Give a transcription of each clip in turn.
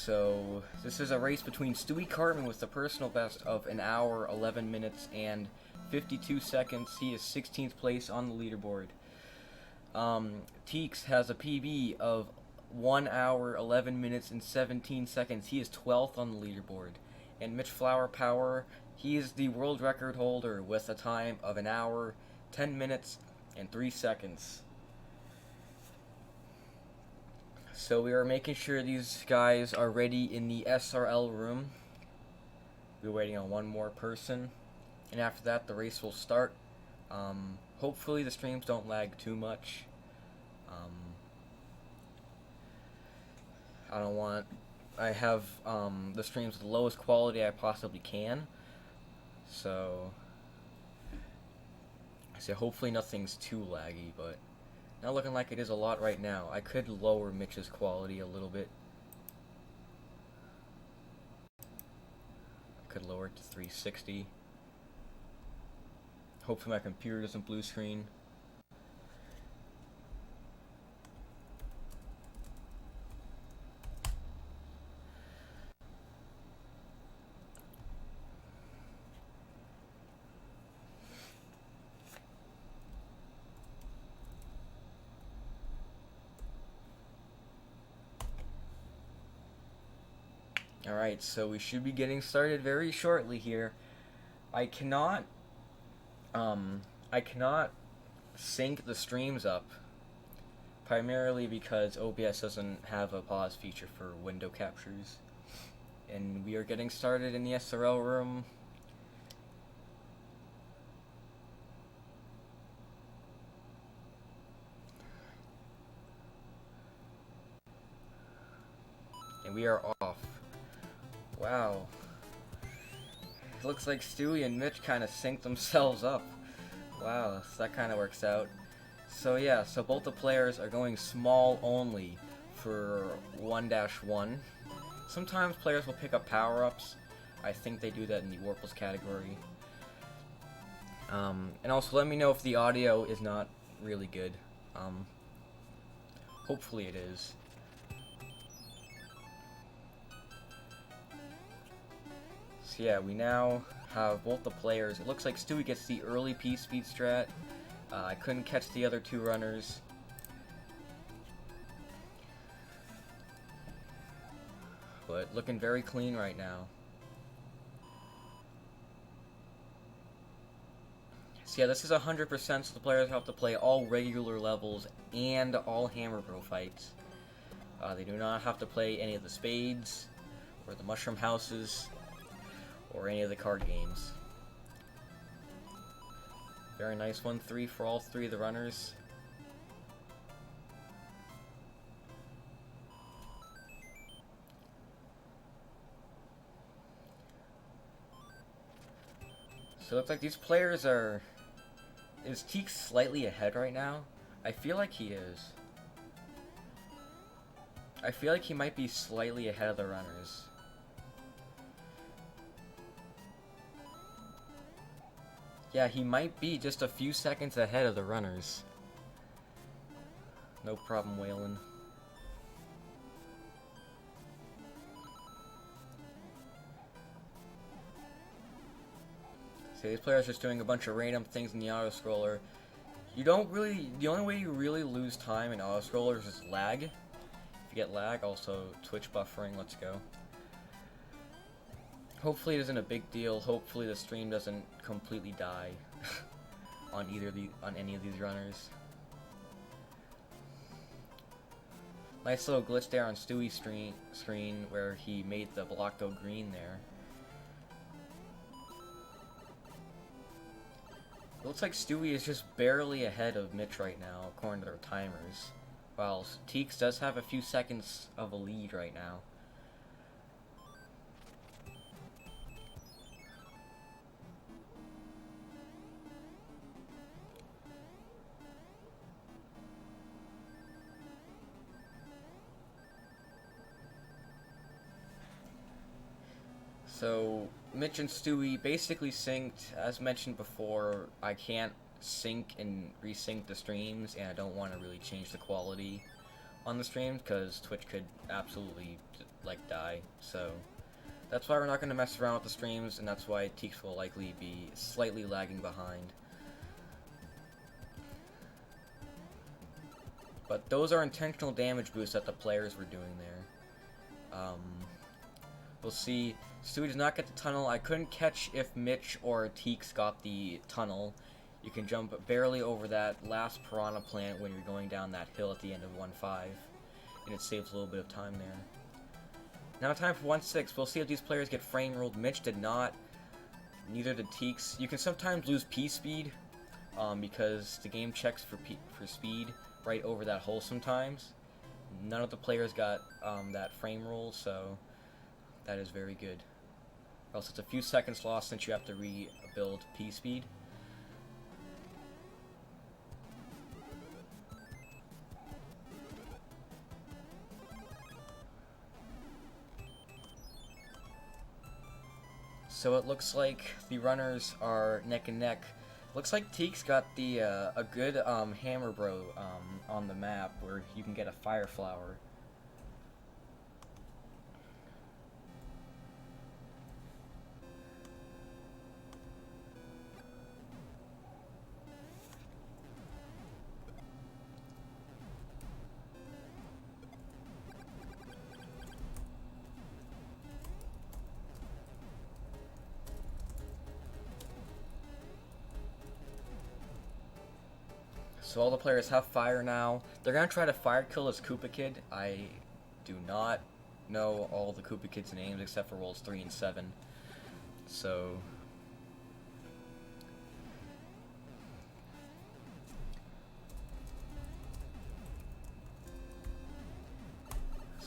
So this is a race between Stewie Cartman with the personal best of an hour, 11 minutes, and 52 seconds. He is 16th place on the leaderboard. Teex has a PB of 1 hour, 11 minutes, and 17 seconds. He is 12th on the leaderboard. And Mitchflowerpower, he is the world record holder with a time of an hour, 10 minutes, and 3 seconds. So we are making sure these guys are ready in the SRL room. We're waiting on one more person, and after that the race will start. Hopefully the streams don't lag too much. I have the streams with the lowest quality I possibly can, so hopefully nothing's too laggy, but not looking like it is a lot right now. I could lower Mitch's quality a little bit. I could lower it to 360. Hopefully my computer doesn't blue screen. Alright, so we should be getting started very shortly here. I cannot sync the streams up, primarily because OBS doesn't have a pause feature for window captures. And we are getting started in the SRL room. And we are off. Wow. It looks like Stewie and Mitch kind of synced themselves up. Wow, so that kind of works out. So yeah, so both the players are going small only for 1-1. Sometimes players will pick up power-ups. I think they do that in the Warples category. And also let me know if the audio is not really good. Hopefully it is. So yeah, we now have both the players. It looks like Stewie gets the early P-speed strat. I couldn't catch the other two runners. But looking very clean right now. So yeah, this is 100%, so the players have to play all regular levels and all Hammer Bro fights. They do not have to play any of the spades, or the mushroom houses, or any of the card games. Very nice 1-3 for all three of the runners. So it looks like these players are... Is Teex slightly ahead right now? I feel like he is. I feel like he might be slightly ahead of the runners. Yeah, he might be just a few seconds ahead of the runners. No problem, Waylon. So these players are just doing a bunch of random things in the auto-scroller. You don't really... The only way you really lose time in auto-scrollers is lag. If you get lag, also Twitch buffering, let's go. Hopefully it isn't a big deal. Hopefully the stream doesn't completely die on any of these runners. Nice little glitch there on Stewie's screen where he made the block go green there. It looks like Stewie is just barely ahead of Mitch right now, according to their timers. While Teex does have a few seconds of a lead right now. So, Mitch and Stewie basically synced. As mentioned before, I can't sync and resync the streams, and I don't want to really change the quality on the stream because Twitch could absolutely like die. So that's why we're not going to mess around with the streams, and that's why Teex will likely be slightly lagging behind. But those are intentional damage boosts that the players were doing there. We'll see. Stewie does not get the tunnel. I couldn't catch if Mitch or Teex got the tunnel. You can jump barely over that last piranha plant when you're going down that hill at the end of 1-5, and it saves a little bit of time there. Now time for 1-6. We'll see if these players get frame ruled. Mitch did not. Neither did Teex. You can sometimes lose P speed because the game checks for speed right over that hole sometimes. None of the players got that frame rule, so that is very good. Or else it's a few seconds lost since you have to rebuild P speed. So it looks like the runners are neck and neck. Looks like Teex got the a good hammer bro on the map where you can get a fire flower. So all the players have fire now. They're gonna try to fire kill this Koopa Kid. I do not know all the Koopa Kid's names except for rolls 3 and 7. So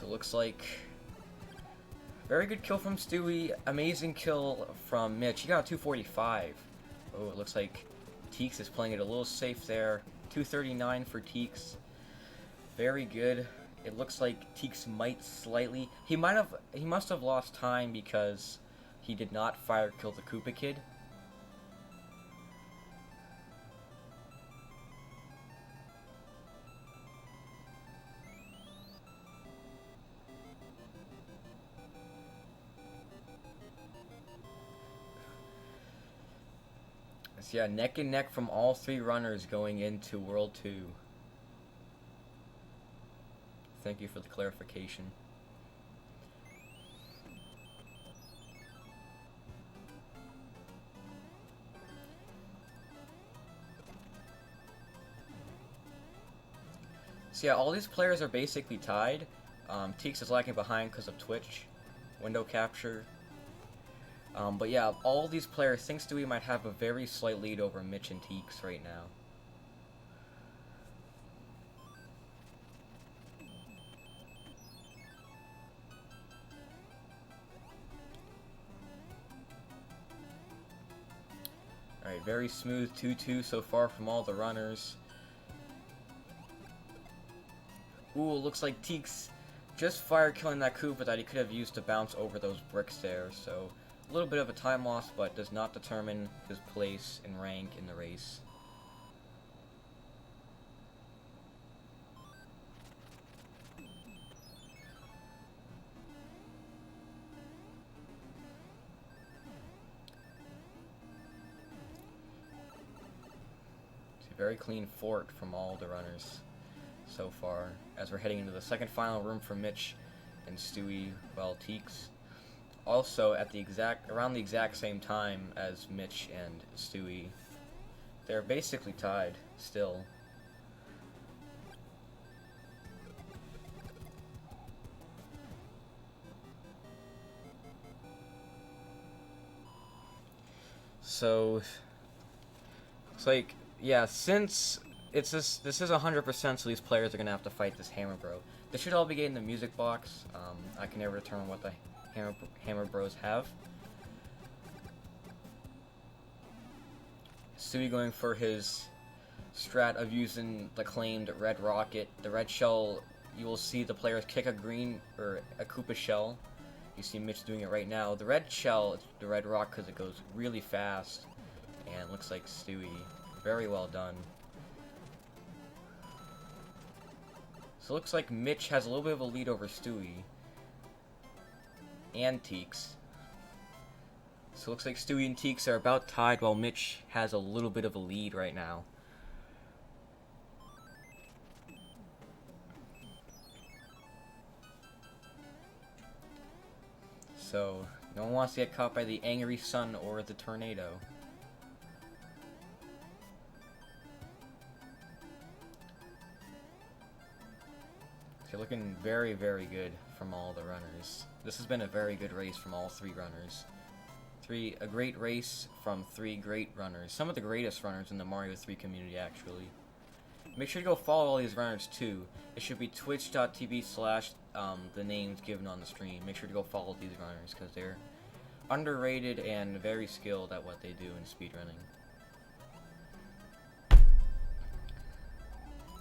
it looks like very good kill from Stewie. Amazing kill from Mitch. He got a 245. Oh, it looks like Teex is playing it a little safe there. 239 for Teex. Very good. It looks like Teex might slightly. He must have lost time because he did not fire kill the Koopa Kid. So yeah, neck and neck from all three runners going into World 2. Thank you for the clarification. So yeah, all these players are basically tied. Teex is lagging behind because of Twitch, window capture. But yeah, all these players think Stewie might have a very slight lead over Mitch and Teex right now. Alright, very smooth 2-2 so far from all the runners. Ooh, looks like Teex just fire killing that Koopa that he could have used to bounce over those bricks there, so a little bit of a time loss, but does not determine his place and rank in the race. It's a very clean fort from all the runners so far, as we're heading into the second final room for Mitch and Stewie, well, Teex. Also, at around the exact same time as Mitch and Stewie, they're basically tied still. So it's like, yeah, since this is 100%, so these players are gonna have to fight this Hammer Bro. This should all be in the music box. I can never determine what the Hammer Bros have. Stewie going for his strat of using the claimed red rocket. The red shell, you will see the players kick a green or a Koopa shell. You see Mitch doing it right now. The red shell, it's the red rock because it goes really fast, and it looks like Stewie. Very well done. So it looks like Mitch has a little bit of a lead over Stewie and Teex. So it looks like Stewie and Teex are about tied while Mitch has a little bit of a lead right now. So no one wants to get caught by the angry sun or the tornado. So looking very, very good from all the runners. This has been a very good race from all three runners. A great race from three great runners. Some of the greatest runners in the Mario 3 community, actually. Make sure to go follow all these runners, too. It should be twitch.tv/ the names given on the stream. Make sure to go follow these runners, because they're underrated and very skilled at what they do in speedrunning.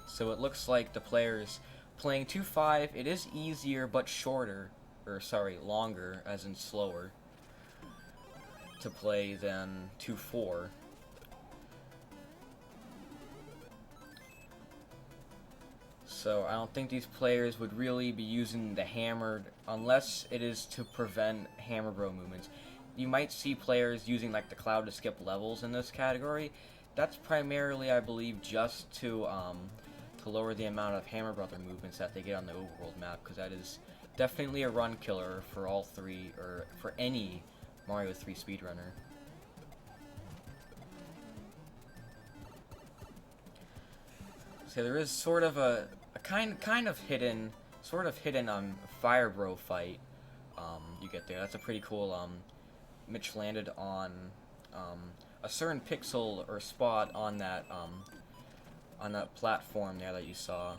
So it looks like the players playing 2-5, it is easier but shorter, or sorry, longer, as in slower, to play than 2-4. So I don't think these players would really be using the hammer unless it is to prevent hammer bro movements. You might see players using like the cloud to skip levels in this category. That's primarily, I believe, just to lower the amount of hammer brother movements that they get on the overworld map, because that is definitely a run killer for all three, or for any Mario 3 speedrunner. So there is sort of a kind of hidden fire bro fight you get there. That's a pretty cool Mitch landed on a certain pixel or spot on that platform there that you saw.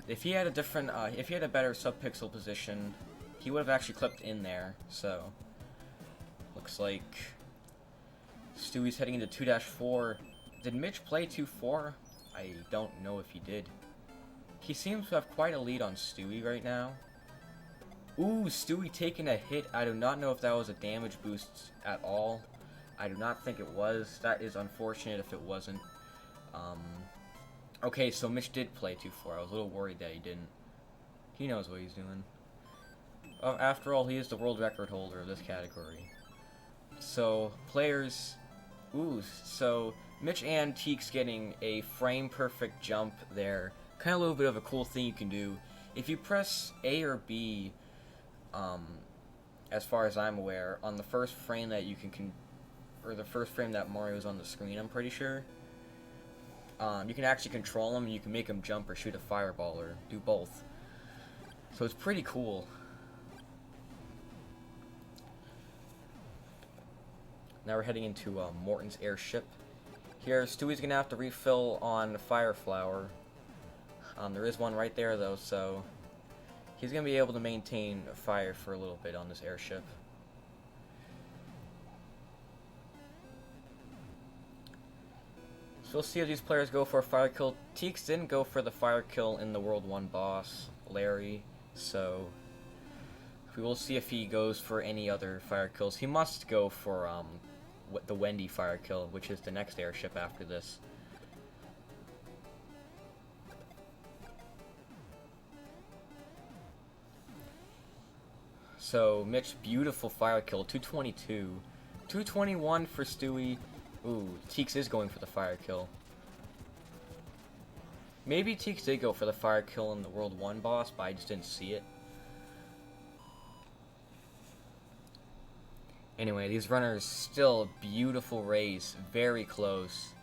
If he had a different if he had a better sub-pixel position, he would have actually clipped in there. So looks like Stewie's heading into 2-4. Did Mitch play 2-4? I don't know if he did. He seems to have quite a lead on Stewie right now. Ooh, Stewie taking a hit. I do not know if that was a damage boost at all. I do not think it was. That is unfortunate if it wasn't. Okay, so Mitch did play 2-4. I was a little worried that he didn't. He knows what he's doing. After all, he is the world record holder of this category. So, players... Ooh, so Mitch and Teex getting a frame-perfect jump there. Kind of a little bit of a cool thing you can do. If you press A or B, as far as I'm aware, on the first frame that you can or the first frame that Mario's on the screen, I'm pretty sure, you can actually control him, and you can make him jump or shoot a fireball, or do both. So it's pretty cool. Now we're heading into Morton's airship. Here, Stewie's gonna have to refill on Fire Flower. There is one right there though, so he's gonna be able to maintain fire for a little bit on this airship. So we'll see if these players go for a fire kill. Teex didn't go for the fire kill in the World 1 boss, Larry, so we will see if he goes for any other fire kills. He must go for the Wendy fire kill, which is the next airship after this. So Mitch, beautiful fire kill, 222, 221 for Stewie. Ooh, Teex is going for the fire kill. Maybe Teex did go for the fire kill in the World 1 boss, but I just didn't see it. Anyway, these runners, still a beautiful race, very close,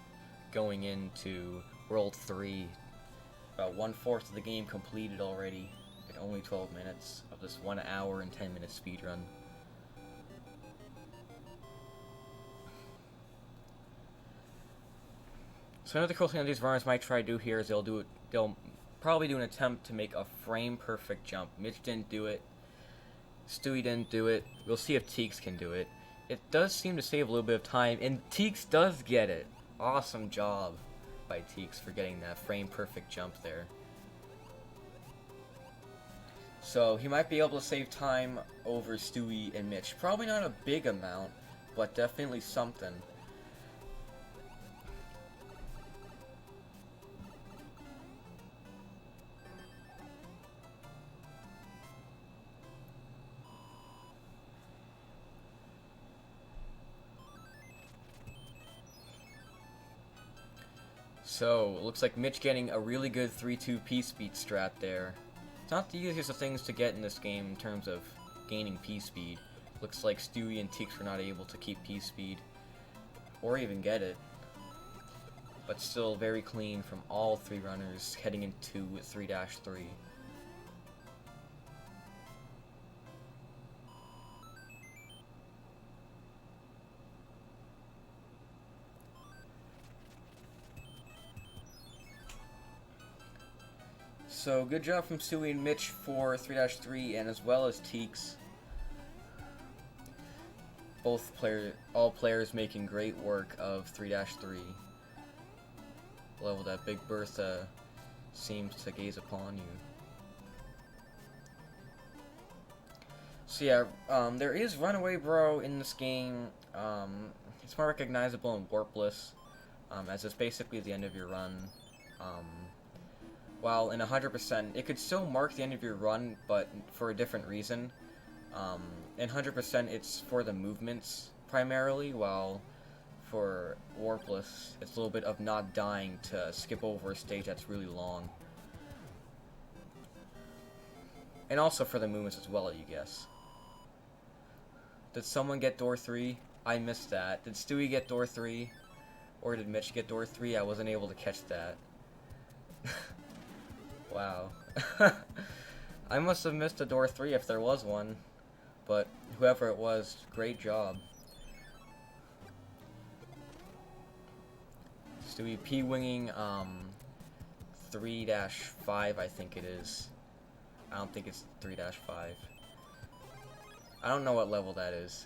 going into World 3. About 1/4 of the game completed already, in only 12 minutes of this 1 hour and 10 minute speedrun. So another cool thing that these runners might try to do here is they'll probably do an attempt to make a frame perfect jump. Mitch didn't do it. Stewie didn't do it. We'll see if Teex can do it. It does seem to save a little bit of time, and Teex does get it. Awesome job by Teex for getting that frame perfect jump there. So he might be able to save time over Stewie and Mitch. Probably not a big amount, but definitely something. So, looks like Mitch getting a really good 3-2 P-speed strat there. It's not the easiest of things to get in this game in terms of gaining P-speed. Looks like Stewie and Teex were not able to keep P-speed, or even get it. But still very clean from all three runners heading into 3-3. So good job from Stewie and Mitch for 3-3, and as well as Teex. All players making great work of 3-3. Level that Big Bertha seems to gaze upon you. So yeah, there is Runaway Bro in this game. It's more recognizable in Warpless, as it's basically the end of your run. While in 100%, it could still mark the end of your run, but for a different reason. In 100%, it's for the movements, primarily, while for Warpless, it's a little bit of not dying to skip over a stage that's really long. And also for the movements as well, you guess. Did someone get door 3? I missed that. Did Stewie get door 3? Or did Mitch get door 3? I wasn't able to catch that. Wow. I must have missed a door 3 if there was one. But whoever it was, great job. Stewie P-winging 3-5, I think it is. I don't think it's 3-5. I don't know what level that is.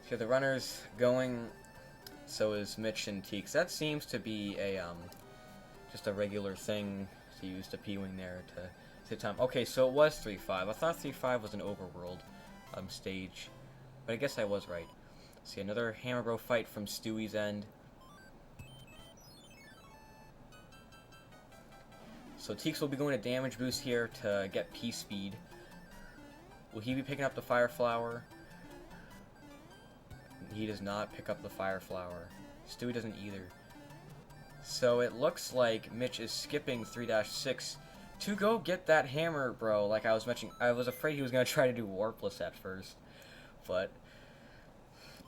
So the runner's going, so is Mitch and Teex. That seems to be a just a regular thing to use the P-wing there to hit time. Okay, so it was 3-5. I thought 3-5 was an overworld stage, but I guess I was right. See, another Hammer Bro fight from Stewie's end. So Teex will be going to damage boost here to get P-speed. Will he be picking up the Fire Flower? He does not pick up the Fire Flower. Stewie doesn't either. So it looks like Mitch is skipping 3-6 to go get that Hammer Bro. Like I was mentioning, I was afraid he was going to try to do Warpless at first. But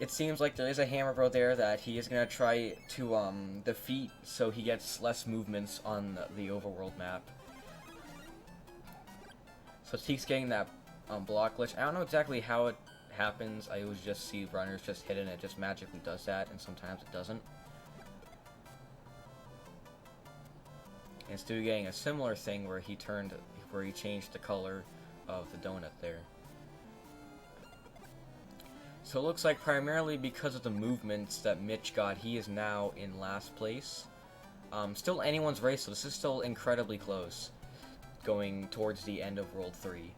it seems like there is a Hammer Bro there that he is going to try to defeat, so he gets less movements on the overworld map. So Teex getting that block glitch. I don't know exactly how it happens. I always just see runners just hit it and it just magically does that, and sometimes it doesn't. And Stewie getting a similar thing where he changed the color of the donut there. So it looks like primarily because of the movements that Mitch got, he is now in last place. Still anyone's race, so this is still incredibly close, going towards the end of World 3.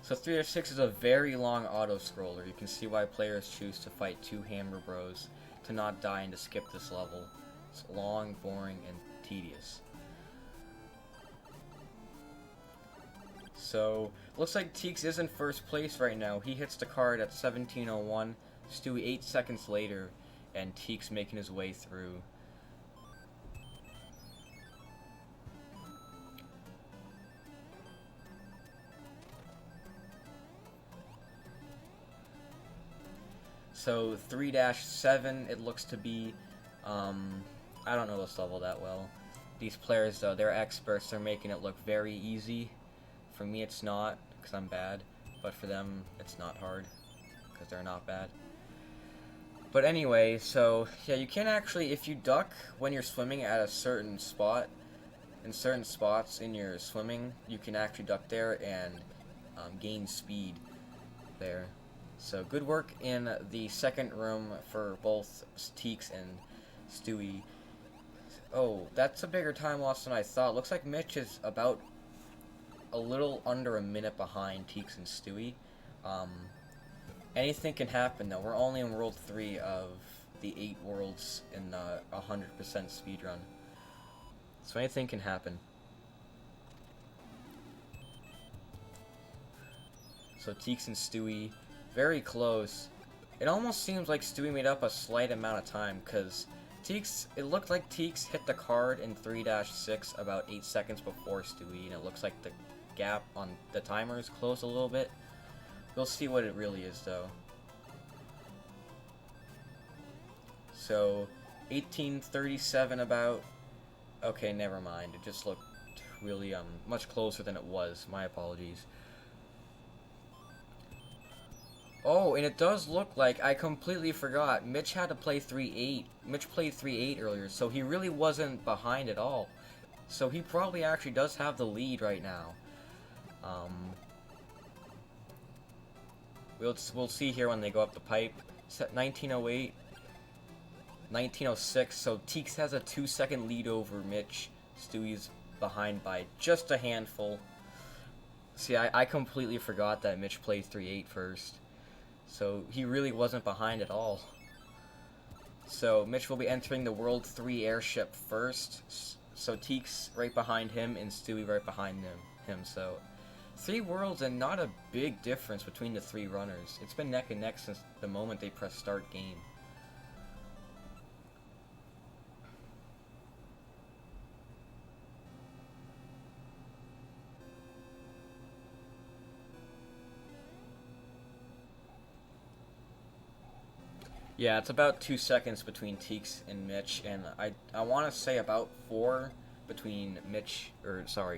So 3-6 is a very long auto-scroller. You can see why players choose to fight two Hammer Bros to not die and to skip this level. It's long, boring, and tedious. So, looks like Teex is in first place right now. He hits the card at 17:01. Stewie 8 seconds later, and Teex making his way through. So 3-7 it looks to be. I don't know this level that well. These players though, they're experts. They're making it look very easy. For me it's not, because I'm bad. But for them it's not hard, because they're not bad. But anyway, so yeah, you can actually, if you duck when you're swimming at a certain spot, in certain spots in your swimming, you can actually duck there and gain speed there. So good work in the second room for both Teex and Stewie. Oh, that's a bigger time loss than I thought. Looks like Mitch is about a little under a minute behind Teex and Stewie. Anything can happen though. We're only in World 3 of the 8 worlds in 100% speedrun. So anything can happen. So Teex and Stewie, very close. It almost seems like Stewie made up a slight amount of time, because Teex, it looked like Teex hit the card in 3-6 about 8 seconds before Stewie, and it looks like the gap on the timer is closed a little bit. We'll see what it really is, though. So, 1837 about. Okay, never mind. It just looked really much closer than it was. My apologies. Oh, and it does look like, I completely forgot, Mitch had to play 3-8. Mitch played 3-8 earlier, so he really wasn't behind at all. So he probably actually does have the lead right now. We'll see here when they go up the pipe. Set 1908, 1906, so Teex has a 2-second lead over Mitch. Stewie's behind by just a handful. See, I completely forgot that Mitch played 3-8 first. So he really wasn't behind at all. So Mitch will be entering the World 3 airship first. So Teex right behind him and Stewie right behind him. So 3 worlds and not a big difference between the 3 runners. It's been neck and neck since the moment they press start game. Yeah, it's about 2 seconds between Teex and Mitch, and I want to say about 4 between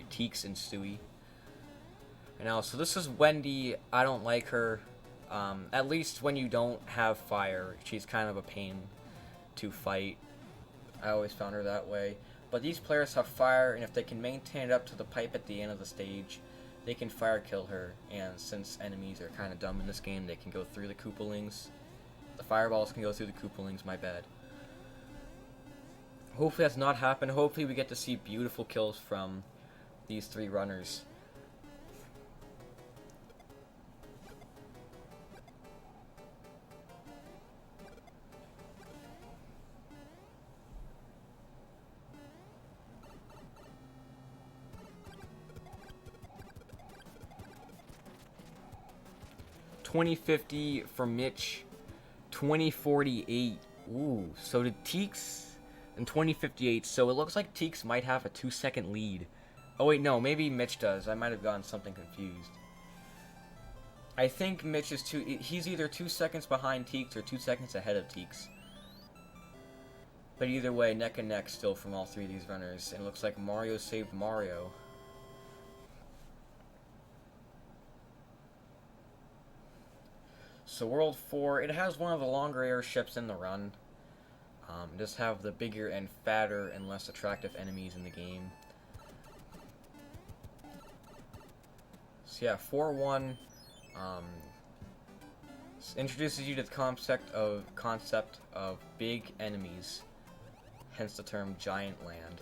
Teex and Stewie. And now, so this is Wendy. I don't like her. At least when you don't have fire, she's kind of a pain to fight. I always found her that way. But these players have fire, and if they can maintain it up to the pipe at the end of the stage, they can fire kill her. And since enemies are kind of dumb in this game, they can go through the Koopalings. The fireballs can go through the Koopalings, my bad. Hopefully that's not happened. Hopefully we get to see beautiful kills from these 3 runners. $20.50 for Mitch. 2048. Ooh, so did Teex and 2058. So it looks like Teex might have a 2-second lead. Oh wait, no, maybe Mitch does. I might have gotten something confused. I think Mitch is he's either 2 seconds behind Teex or 2 seconds ahead of Teex. But either way, neck and neck still from all 3 of these runners. And it looks like Mario saved Mario. So World 4, it has one of the longer airships in the run. It does have the bigger and fatter and less attractive enemies in the game. So yeah, 4-1 introduces you to the concept of big enemies, hence the term Giant Land.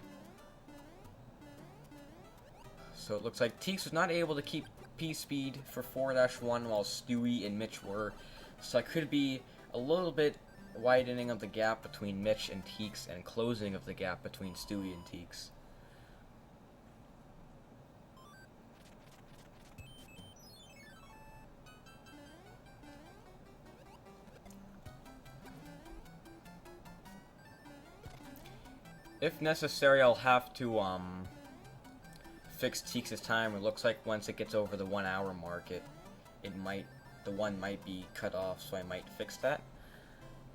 So it looks like Teex was not able to keep P-speed for 4-1 while Stewie and Mitch were, so it could be a little bit widening of the gap between Mitch and Teex and closing of the gap between Stewie and Teex. If necessary, I'll have to fix Teex's time. It looks like once it gets over the 1 hour mark, the one might be cut off, so I might fix that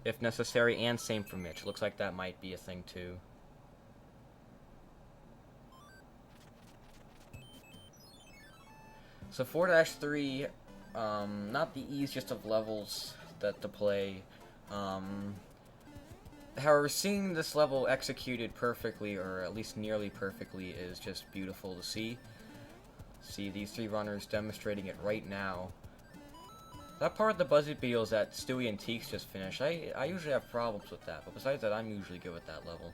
if necessary, and same for Mitch. Looks like that might be a thing too. So 4-3, not the easiest of levels to play. However, seeing this level executed perfectly, or at least nearly perfectly, is just beautiful to see. See these 3 runners demonstrating it right now. That part of the BuzzFeed videos that Stewie and Teex just finished, I usually have problems with that, but besides that, I'm usually good with that level.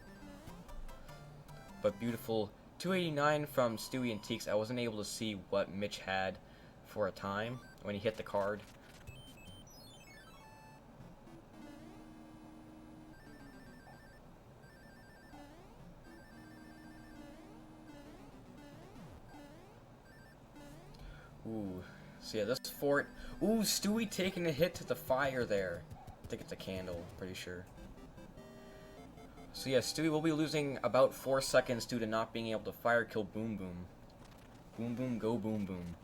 But beautiful 289 from Stewie and Teex. I wasn't able to see what Mitch had for a time when he hit the card. Ooh. So yeah, this fort. Ooh, Stewie taking a hit to the fire there. I think it's a candle, pretty sure. So yeah, Stewie will be losing about 4 seconds due to not being able to fire kill Boom Boom. Boom Boom, go Boom Boom.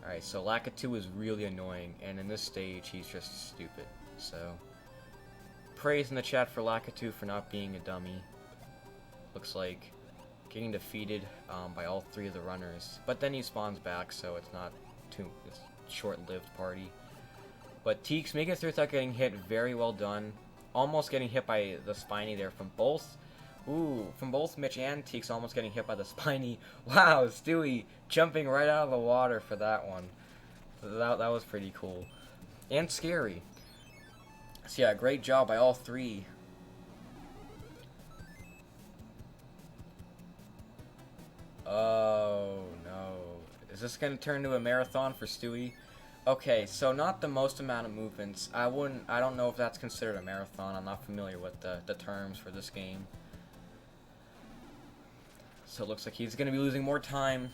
Alright, so Lakitu is really annoying, and in this stage, he's just stupid. So, praise in the chat for Lakitu for not being a dummy. Looks like getting defeated by all 3 of the runners. But then he spawns back, so it's not too... it's short-lived party. But Teex making it through without getting hit, very well done. Almost getting hit by the Spiny there from both... Ooh, from both Mitch and Teex almost getting hit by the Spiny. Wow, Stewie jumping right out of the water for that one. That was pretty cool. And scary. So yeah, great job by all 3. Oh, no. Is this going to turn into a marathon for Stewie? Okay, so not the most amount of movements. I don't know if that's considered a marathon. I'm not familiar with the terms for this game. So it looks like he's going to be losing more time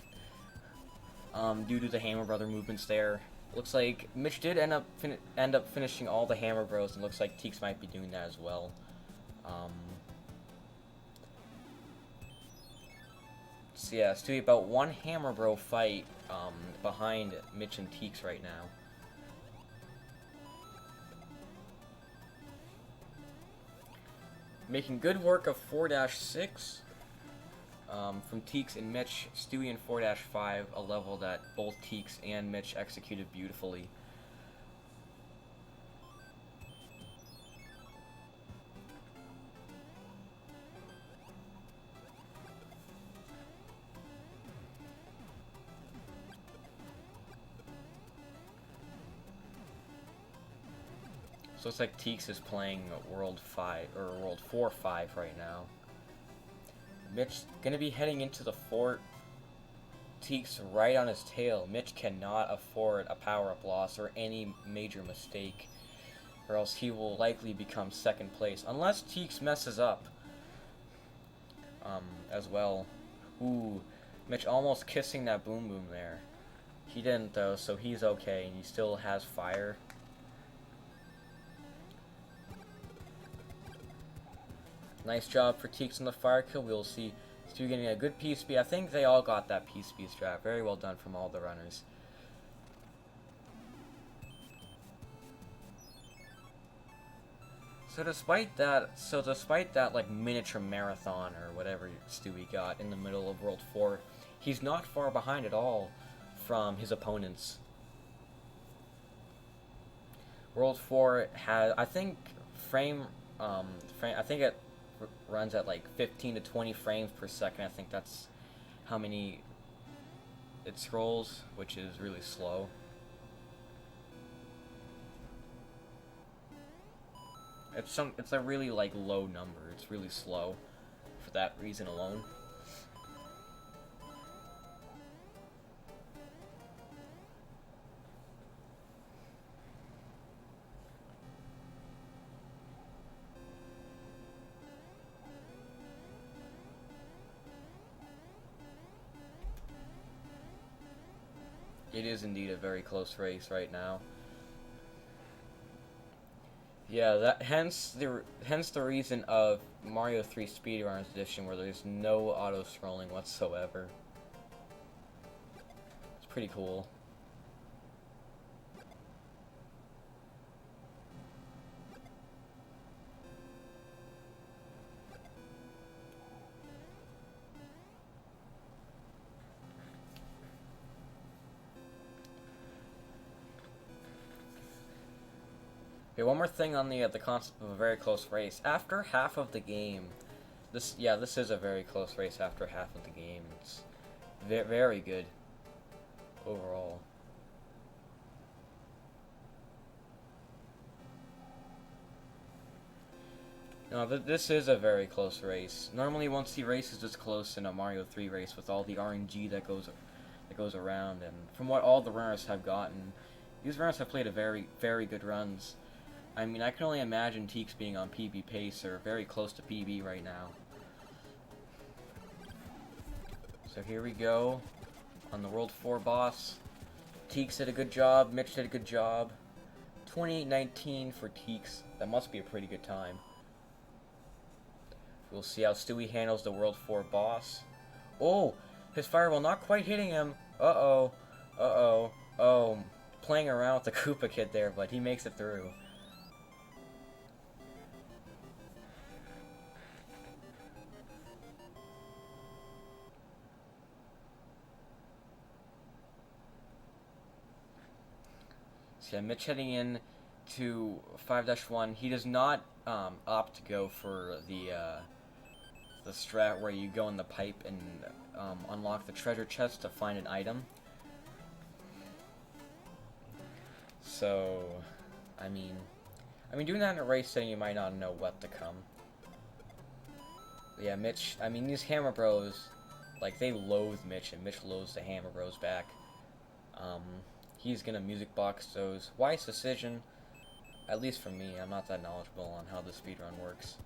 due to the Hammer Brother movements there. Looks like Mitch did end up finishing all the Hammer Bros, and looks like Teex might be doing that as well. So yeah, it's to be about 1 Hammer Bro fight behind Mitch and Teex right now. Making good work of 4-6 from Teex and Mitch. Stewie in 4-5, a level that both Teex and Mitch executed beautifully. So it's like Teex is playing World 5 or World 4-5 right now. Mitch gonna be heading into the fort. Teex right on his tail. Mitch cannot afford a power-up loss or any major mistake, or else he will likely become 2nd place, unless Teex messes up as well. Ooh, Mitch almost kissing that Boom Boom there. He didn't though, so he's okay, and he still has fire. Nice job for Teex on the fire kill. We'll see Stu getting a good PSP. I think they all got that PSP strat. Very well done from all the runners. So despite that like miniature marathon or whatever Stewie got in the middle of World 4, he's not far behind at all from his opponents. World 4 has, I think, I think it runs at like 15 to 20 frames per second. I think that's how many it scrolls, which is really slow. It's a really like low number. It's really slow for that reason alone. It is indeed a very close race right now. Yeah, hence the reason of Mario 3 Speedrunners Edition, where there's no auto scrolling whatsoever. It's pretty cool. Okay, one more thing on the concept of a very close race. After half of the game, this is a very close race after half of the game. It's very good overall. No, this is a very close race. Normally, you won't see races this close in a Mario 3 race with all the RNG that goes around. And from what all the runners have gotten, these runners have played a very good runs. I mean, I can only imagine Teex being on PB pace or very close to PB right now. So here we go on the World 4 boss. Teex did a good job, Mitch did a good job. 28-19 for Teex. That must be a pretty good time. We'll see how Stewie handles the World 4 boss. Oh, his fireball not quite hitting him. Uh-oh. Uh-oh. Oh, playing around with the Koopa Kid there, but he makes it through. So yeah, Mitch heading in to 5-1. He does not opt to go for the strat where you go in the pipe and unlock the treasure chest to find an item. So, I mean, doing that in a race setting, you might not know what to come. But yeah, Mitch. I mean, these Hammer Bros, like, they loathe Mitch, and Mitch loathes the Hammer Bros back. He's gonna music box those. Wise decision, at least for me. I'm not that knowledgeable on how the speedrun works.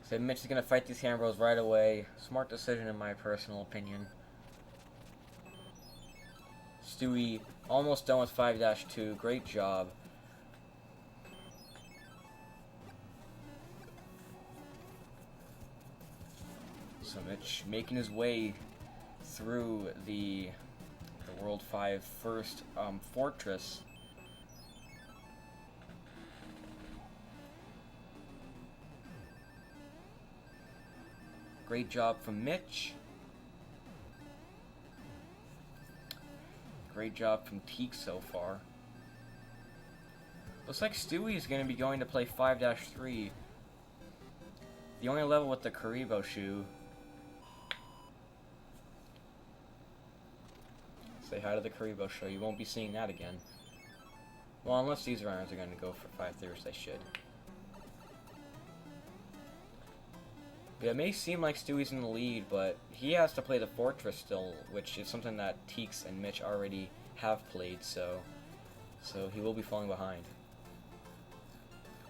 So Mitch is going to fight these Hammer Bros right away. Smart decision in my personal opinion. Stewie almost done with 5-2. Great job. So Mitch making his way through the World 5 first fortress. Great job from Mitch. Great job from Teex so far. Looks like Stewie is going to be going to play 5-3. The only level with the Karibo shoe. Say hi to the Karibo show. You won't be seeing that again. Well, unless these runners are going to go for 5-3, which they should. Yeah, it may seem like Stewie's in the lead, but he has to play the Fortress still, which is something that Teex and Mitch already have played, so he will be falling behind.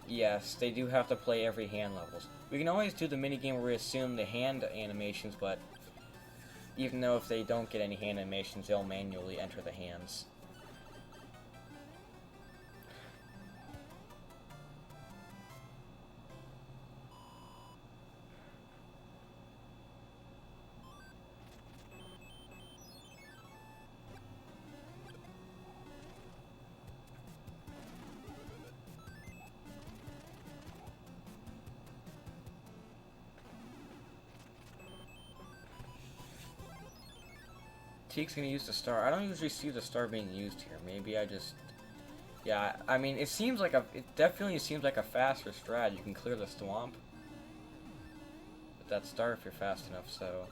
Yes, they do have to play every hand levels. We can always do the minigame where we assume the hand animations, but even though if they don't get any hand animations, they'll manually enter the hands. Teek's gonna use the star. I don't usually see the star being used here. Maybe I just... Yeah, I mean, it definitely seems like a faster strat. You can clear the swamp with that star if you're fast enough, so...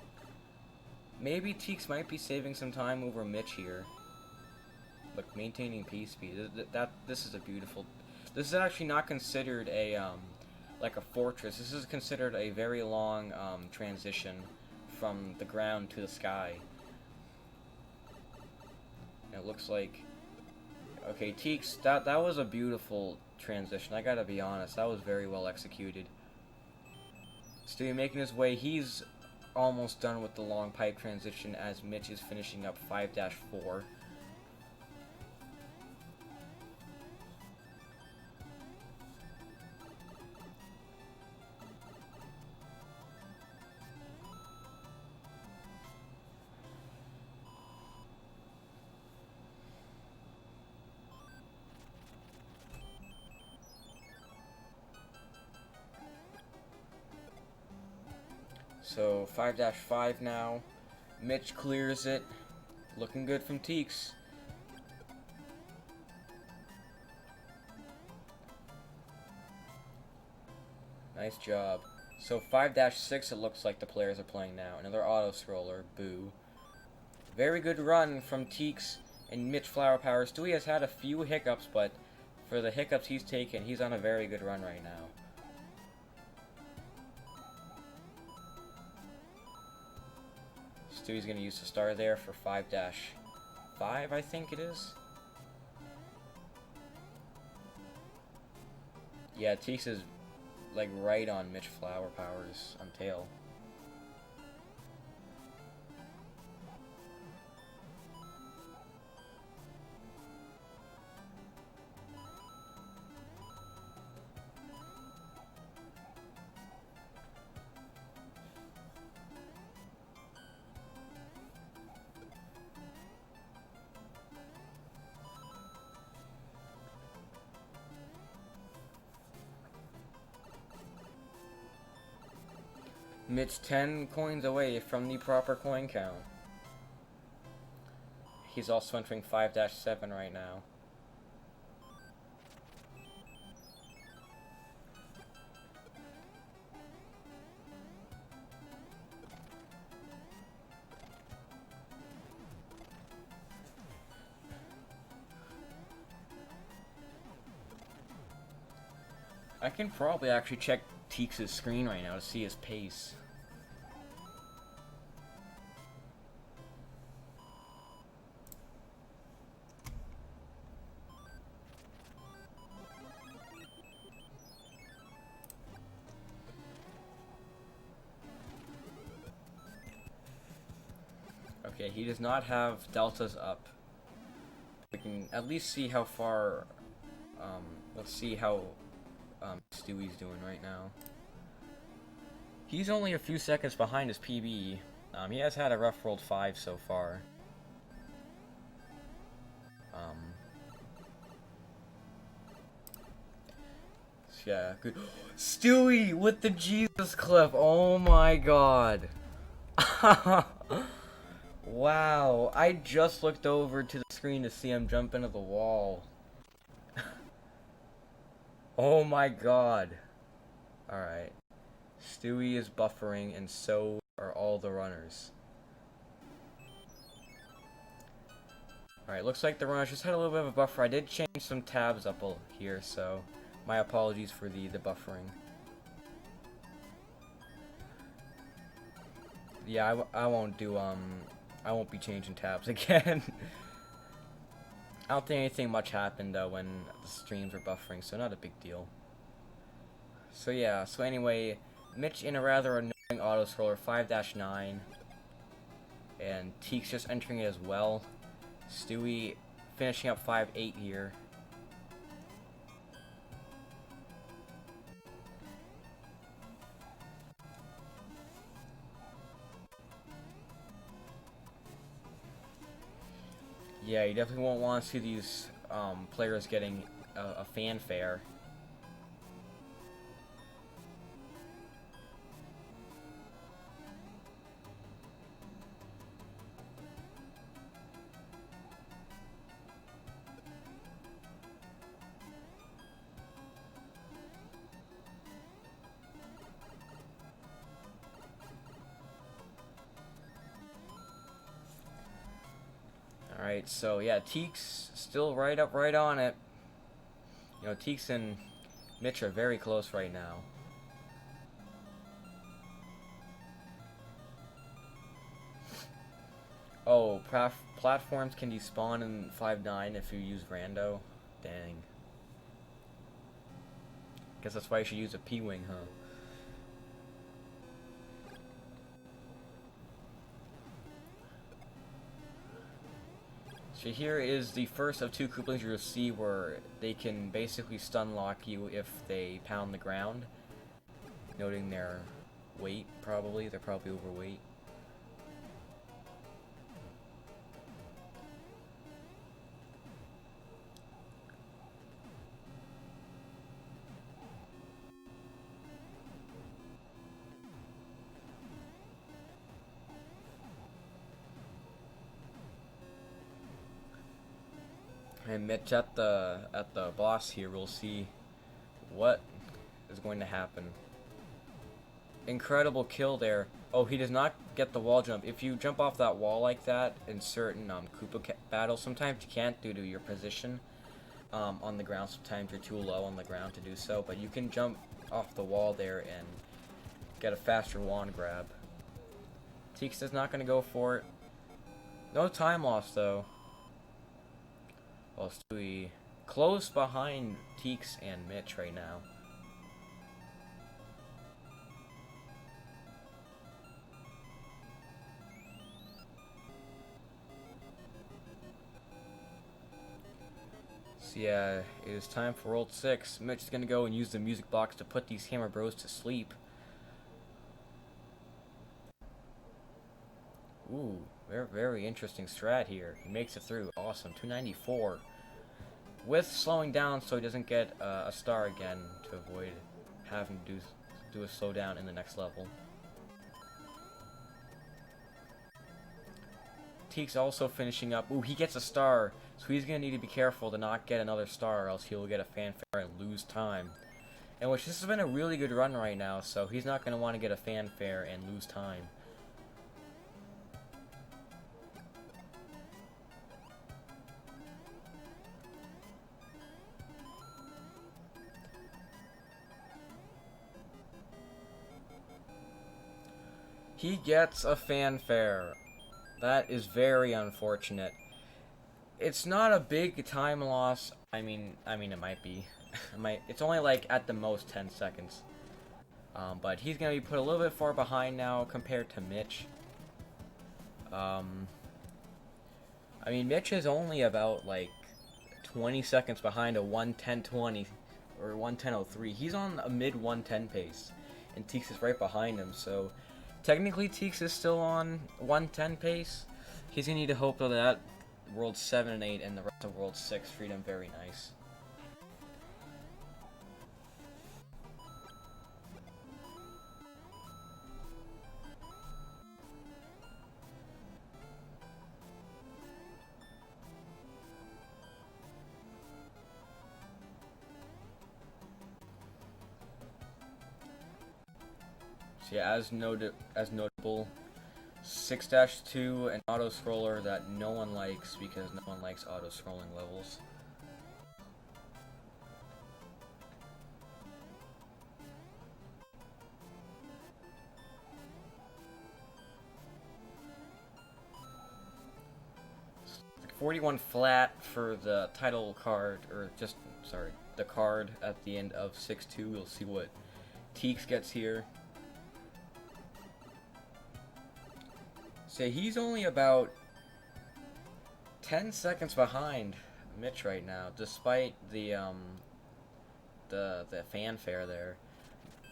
Maybe Teex might be saving some time over Mitch here. Look, maintaining P speed. This is a beautiful... This is actually not considered a, like a fortress. This is considered a very long, transition from the ground to the sky. It looks like... Okay, Teex, that was a beautiful transition. I gotta be honest, that was very well executed. Stewie making his way. He's almost done with the long pipe transition as Mitch is finishing up 5-4. So 5-5 now. Mitch clears it. Looking good from Teex. Nice job. So 5-6 it looks like the players are playing now. Another auto scroller. Boo. Very good run from Teex. And Mitchflowerpower, Stewie has had a few hiccups, but for the hiccups he's taken, he's on a very good run right now. Stewie's going to use the star there for 5-5, I think it is. Yeah, Teex is like right on Mitchflowerpower's tail. Mitch 10 coins away from the proper coin count. He's also entering 5-7 right now. I can probably actually check Teex's screen right now to see his pace. Okay, he does not have deltas up. We can at least see how far, let's see how Stewie's doing right now. He's only a few seconds behind his PB. He has had a rough rolled 5 so far. Yeah, good. Stewie with the Jesus clip. Oh my god. Wow, I just looked over to the screen to see him jump into the wall. Oh my god. Alright. Stewie is buffering, and so are all the runners. Alright, looks like the runners just had a little bit of a buffer. I did change some tabs up here, so my apologies for the buffering. Yeah, I won't do, I won't be changing tabs again. I don't think anything much happened when the streams were buffering, so not a big deal. So yeah, so anyway, Mitch in a rather annoying auto scroller, 5-9, and Teex just entering it as well. Stewie finishing up 5-8 here. Yeah, you definitely won't want to see these players getting a fanfare. Alright, so yeah, Teex still right on it. You know, Teex and Mitch are very close right now. Oh, platforms can despawn in 5-9 if you use rando. Dang. Guess that's why you should use a P-Wing, huh? So here is the first of 2 Koopalings you'll see where they can basically stun lock you if they pound the ground. Noting their weight, probably. They're probably overweight. And Mitch at the boss here, we'll see what is going to happen. Incredible kill there. Oh, he does not get the wall jump. If you jump off that wall like that in certain Koopa battles, sometimes you can't due to your position on the ground. Sometimes you're too low on the ground to do so, but you can jump off the wall there and get a faster wand grab. Teex is not going to go for it. No time loss, though. Well, Stewie close behind Teex and Mitch right now. So yeah, it is time for World 6. Mitch is going to go and use the music box to put these Hammer Bros to sleep. Ooh, very, very interesting strat here. He makes it through. Awesome. 294. With slowing down so he doesn't get a star again to avoid having to do a slowdown in the next level. Teex also finishing up. Ooh, he gets a star, so he's going to need to be careful to not get another star or else he'll get a fanfare and lose time. And which this has been a really good run right now, so he's not going to want to get a fanfare and lose time. He gets a fanfare. That is very unfortunate. It's not a big time loss. I mean it might be. It's only like at the most 10 seconds. But he's gonna be put a little bit far behind now compared to Mitch. I mean, Mitch is only about like 20 seconds behind a 1:10:20 or 1:10:03. He's on a mid 1:10 pace, and Teex is right behind him. So technically, Teex is still on 1:10 pace. He's gonna need to hope though that World 7 and 8 and the rest of World 6 treat him very nice. So yeah, as notable, 6-2, an auto-scroller that no one likes because no one likes auto-scrolling levels. Like 41 flat for the title card, or just, sorry, the card at the end of 6-2. We'll see what Teex gets here. So he's only about 10 seconds behind Mitch right now, despite the fanfare there.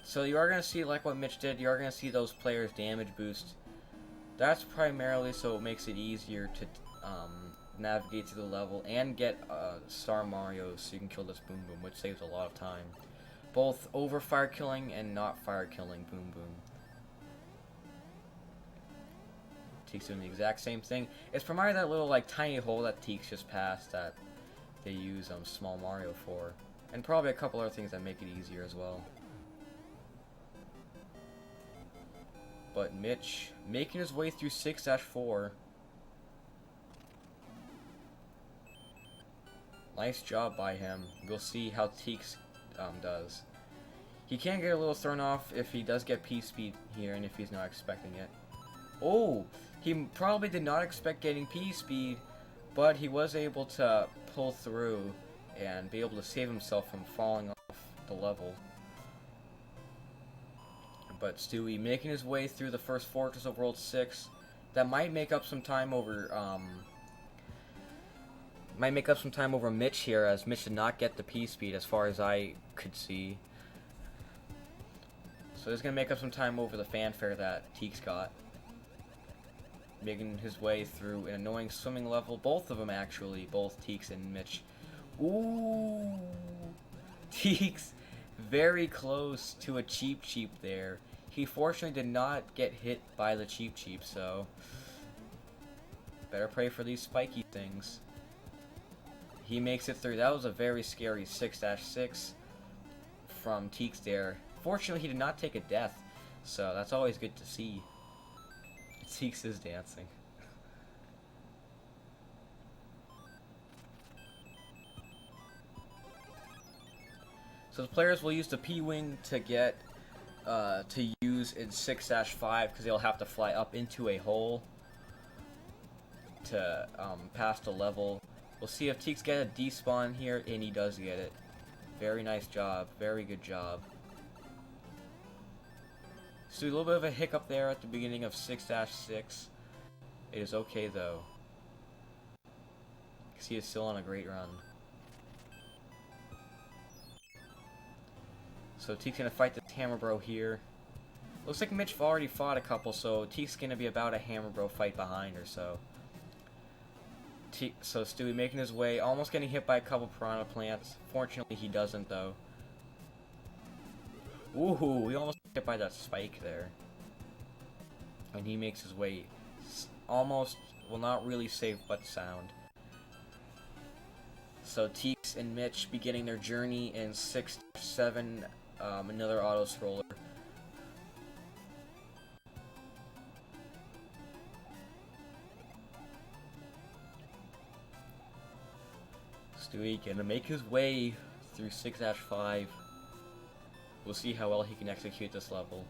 So you are gonna see, like what Mitch did, you are gonna see those players damage boost. That's primarily so it makes it easier to navigate through the level and get Star Mario so you can kill this Boom Boom, which saves a lot of time, both over fire killing and not fire killing Boom Boom. Teex doing the exact same thing. It's primarily that little like tiny hole that Teex just passed that they use Small Mario for, and probably a couple other things that make it easier as well. But Mitch making his way through 6-4. Nice job by him. We'll see how Teex does. He can get a little thrown off if he does get P-Speed here and if he's not expecting it. Oh! He probably did not expect getting P-Speed, but he was able to pull through and be able to save himself from falling off the level. But Stewie making his way through the first fortress of World 6. That might make up some time over Mitch here, as Mitch did not get the P-Speed as far as I could see. So he's going to make up some time over the fanfare that Teex got. Making his way through an annoying swimming level. Both of them, actually. Both Teex and Mitch. Ooh! Teex very close to a Cheep Cheep there. He fortunately did not get hit by the Cheep Cheep, so better pray for these spiky things. He makes it through. That was a very scary 6-6 from Teex there. Fortunately, he did not take a death, so that's always good to see. Teex is dancing. So the players will use the P-Wing to get to use in 6-5 because they'll have to fly up into a hole to pass the level. We'll see if Teex get a despawn here, and he does get it. Very nice job. Very good job. So a little bit of a hiccup there at the beginning of 6-6. It is okay though, because he is still on a great run. So Teex gonna fight this Hammer Bro here. Looks like Mitch already fought a couple, so Teex gonna be about a Hammer Bro fight behind or so. So Stewie making his way, almost getting hit by a couple Piranha Plants. Fortunately, he doesn't though. Ooh, he almost got hit by that spike there. And he makes his way almost, well, not really safe, but sound. So Teex and Mitch beginning their journey in 6-7, another auto scroller. Stewie gonna make his way through 6-5. We'll see how well he can execute this level.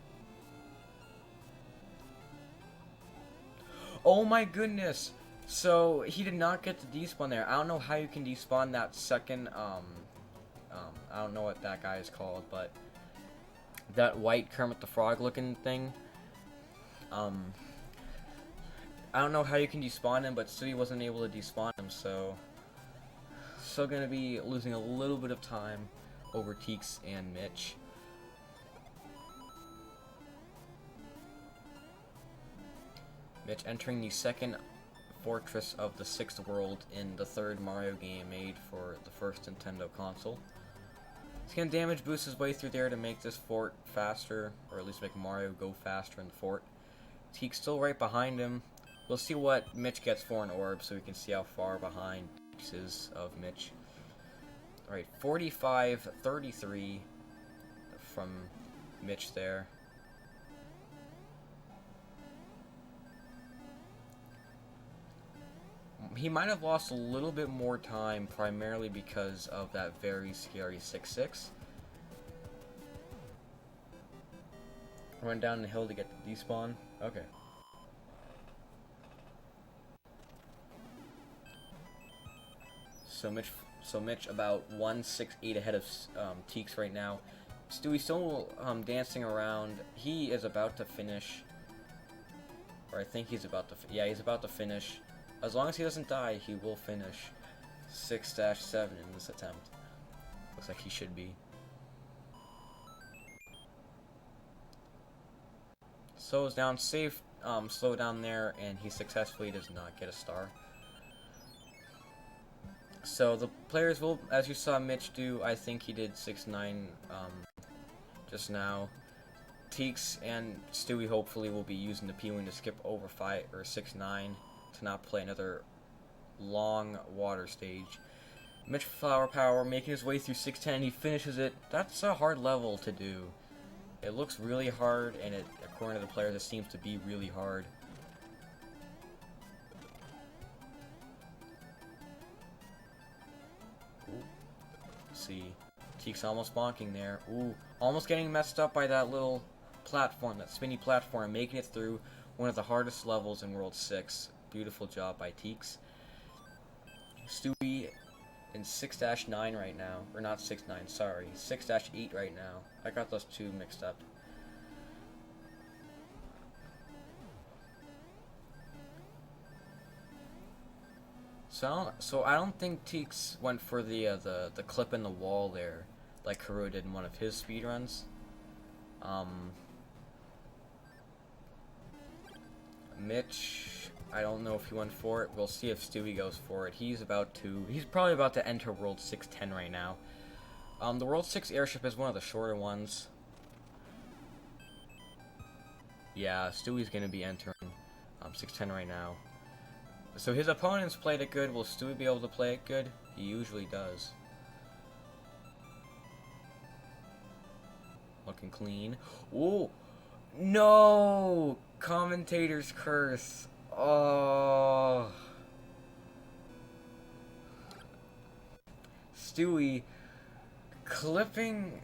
Oh my goodness! So he did not get the despawn there. I don't know how you can despawn that second, I don't know what that guy is called, but that white Kermit the Frog looking thing. I don't know how you can despawn him, but Stewie wasn't able to despawn him, so still gonna be losing a little bit of time over Teex and Mitch. Mitch entering the second fortress of the 6th world in the 3rd Mario game made for the first Nintendo console. He's gonna damage boost his way through there to make this fort faster, or at least make Mario go faster in the fort. Teex still right behind him. We'll see what Mitch gets for an orb so we can see how far behind Teex is of Mitch. Alright, 45-33 from Mitch there. He might have lost a little bit more time, primarily because of that very scary 6-6. Run down the hill to get the despawn. Okay. So Mitch about 1-6-8 ahead of Teex right now. Stewie's still dancing around. He is about to finish, or I think he's about to. Yeah, he's about to finish. As long as he doesn't die, he will finish 6-7 in this attempt. Looks like he should be. Slows down, safe slow down there, and he successfully does not get a star. So the players will, as you saw Mitch do, I think he did 6-9 just now. Teex and Stewie hopefully will be using the P-Wing to skip over 5 or 6-9 to not play another long water stage. Mitchflowerpower making his way through 6-10, he finishes it. That's a hard level to do. It looks really hard, and it, according to the players, it seems to be really hard. Ooh. See, Teex almost bonking there. Ooh, almost getting messed up by that little platform, that spinny platform, making it through one of the hardest levels in World 6. Beautiful job by Teex. Stewie in 6-9 right now. Or not 6-9, sorry. 6-8 right now. I got those two mixed up. So I don't think Teex went for the clip in the wall there, like Haru did in one of his speedruns. Mitch, I don't know if he went for it. We'll see if Stewie goes for it. He's probably about to enter World 6-10 right now. The World 6 airship is one of the shorter ones. Yeah, Stewie's gonna be entering 6-10 right now. So his opponents played it good. Will Stewie be able to play it good? He usually does. Looking clean. Ooh! No! Commentator's curse. Oh. Stewie clipping.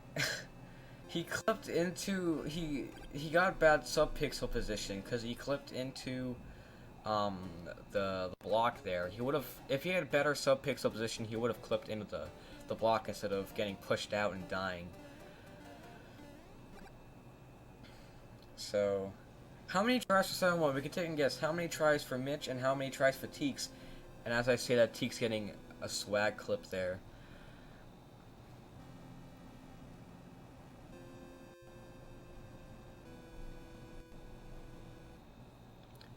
He clipped into. He got bad sub-pixel position because he clipped into the block there. He would have, if he had better sub-pixel position, he would have clipped into the block instead of getting pushed out and dying. So, how many tries for 7-1? We can take a guess. How many tries for Mitch and how many tries for Teex? And as I say that, Teex getting a swag clip there.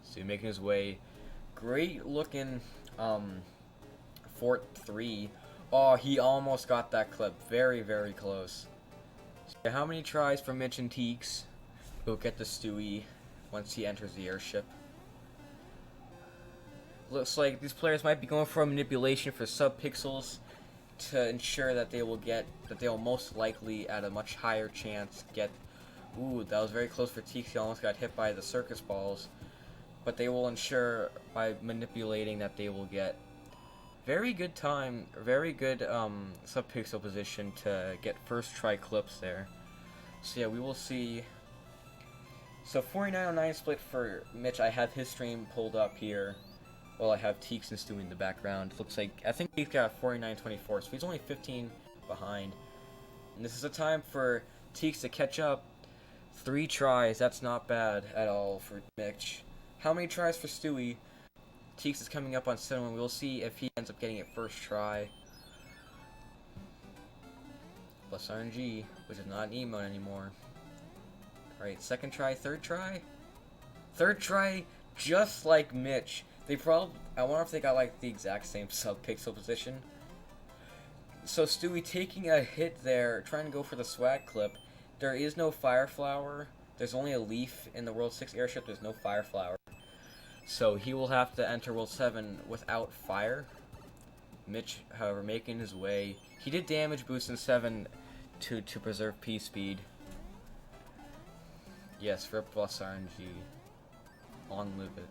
So making his way. Great looking Fort 3. Oh, he almost got that clip. Very, very close. So how many tries for Mitch and Teex? We'll get the Stewie once he enters the airship. Looks like these players might be going for a manipulation for sub-pixels to ensure that they will most likely at a much higher chance get. Ooh, that was very close for Teex. He almost got hit by the circus balls. But they will ensure by manipulating that they will get very good time, very good sub-pixel position to get first try clips there. So yeah, we will see. So 4909 split for Mitch. I have his stream pulled up here. Well, I have Teex and Stewie in the background. Looks like, I think Teex got 4924, so he's only 15 behind. And this is a time for Teex to catch up. 3 tries, that's not bad at all for Mitch. How many tries for Stewie? Teex is coming up on 7. We'll see if he ends up getting it first try. Plus RNG, which is not an emote anymore. Alright, second try, third try? Third try, just like Mitch. They probably, I wonder if they got like the exact same sub-pixel position. So Stewie taking a hit there, trying to go for the swag clip. There is no fire flower. There's only a leaf in the World 6 airship. There's no fire flower. So he will have to enter World 7 without fire. Mitch, however, making his way. He did damage boost in 7 to preserve P speed. Yes, for plus RNG. Long live it.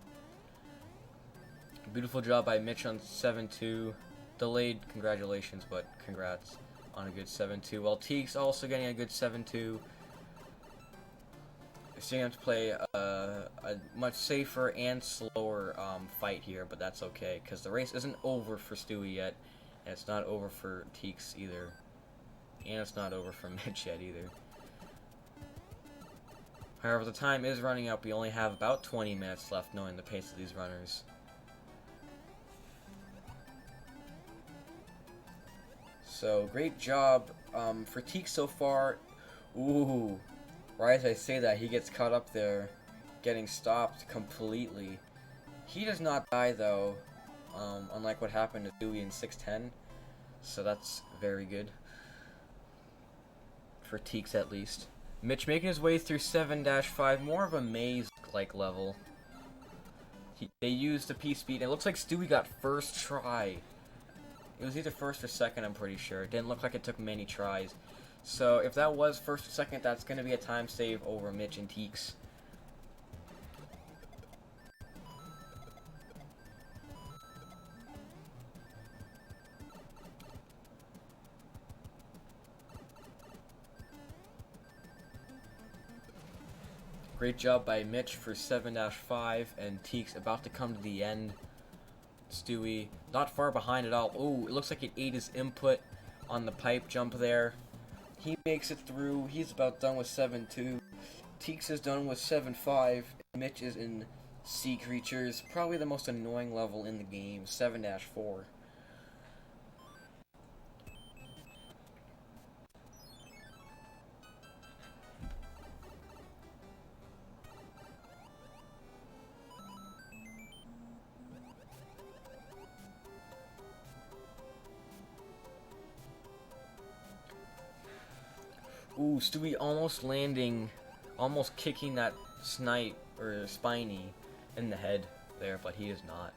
Beautiful job by Mitch on 7-2. Delayed congratulations, but congrats on a good 7-2. While Teex also getting a good 7-2. So you have to play a much safer and slower fight here, but that's okay, because the race isn't over for Stewie yet, and it's not over for Teex either, and it's not over for Mitch yet either. However, the time is running out. We only have about 20 minutes left, knowing the pace of these runners. So, great job for Teex so far. Ooh. Right as I say that, he gets caught up there, getting stopped completely. He does not die though, unlike what happened to Stewie in 610. So that's very good. For Teex at least. Mitch making his way through 7-5, more of a maze-like level. They used the P-speed, and it looks like Stewie got first try. It was either first or second, I'm pretty sure. It didn't look like it took many tries. So if that was first or second, that's going to be a time save over Mitch and Teex. Great job by Mitch for 7-5, and Teex about to come to the end. Stewie not far behind at all. Oh, it looks like it ate his input on the pipe jump there. He makes it through. He's about done with 7-2. Teex is done with 7-5. Mitch is in Sea Creatures. Probably the most annoying level in the game. 7-4. Ooh, Stewie almost landing, almost kicking that snipe, or Spiny, in the head there, but he is not.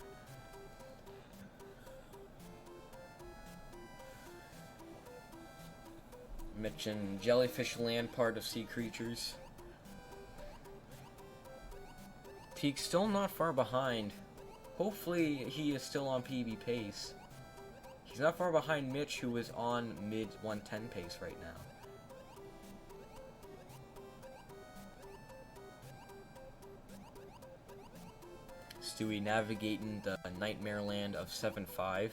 Mitch in Jellyfish Land, part of Sea Creatures. Teex still not far behind. Hopefully he is still on PB pace. He's not far behind Mitch, who is on mid 110 pace right now. Stewie navigating the nightmare land of 7-5.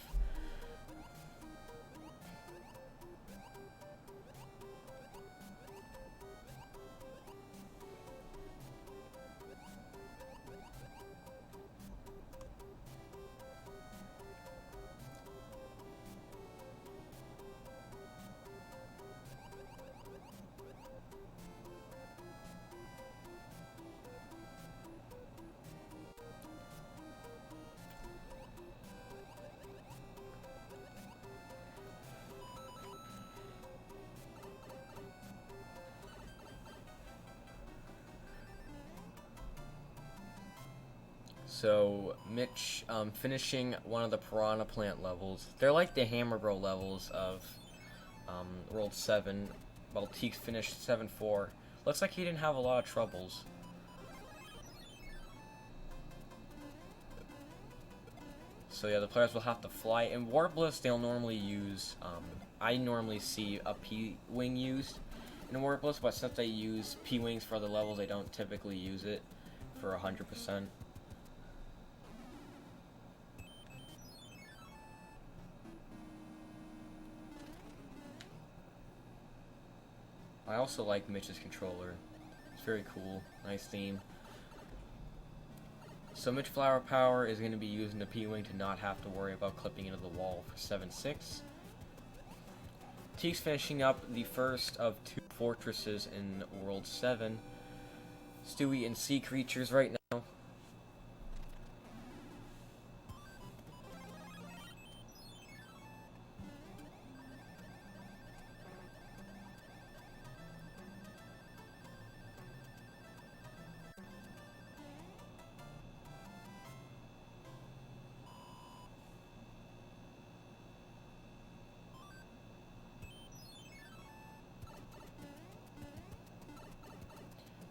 So, Mitch finishing one of the Piranha Plant levels. They're like the Hammer Bro levels of World 7, while Teex finished 7-4. Looks like he didn't have a lot of troubles. So yeah, the players will have to fly. In Warbless, they'll normally use, I normally see a P-Wing used in Warbless, but since they use P-Wings for other levels, they don't typically use it for 100%. I also like Mitch's controller. It's very cool. Nice theme. So Mitchflowerpower is going to be using the P-Wing to not have to worry about clipping into the wall for 7-6. Teex finishing up the first of 2 fortresses in World 7. Stewie and Sea Creatures right now.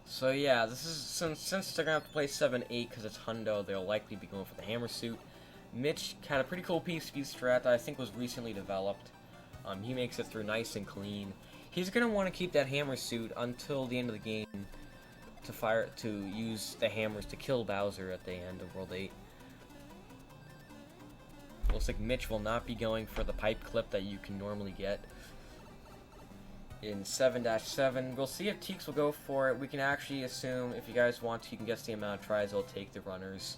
So yeah, this is since they're gonna have to play 7-8 because it's Hundo, they'll likely be going for the hammer suit. Mitch had a pretty cool PvP strat that I think was recently developed. He makes it through nice and clean. He's gonna want to keep that hammer suit until the end of the game to use the hammers to kill Bowser at the end of World 8. Looks like Mitch will not be going for the pipe clip that you can normally get in 7-7. We'll see if Teex will go for it. We can actually assume, if you guys want to, you can guess the amount of tries it'll take the runners,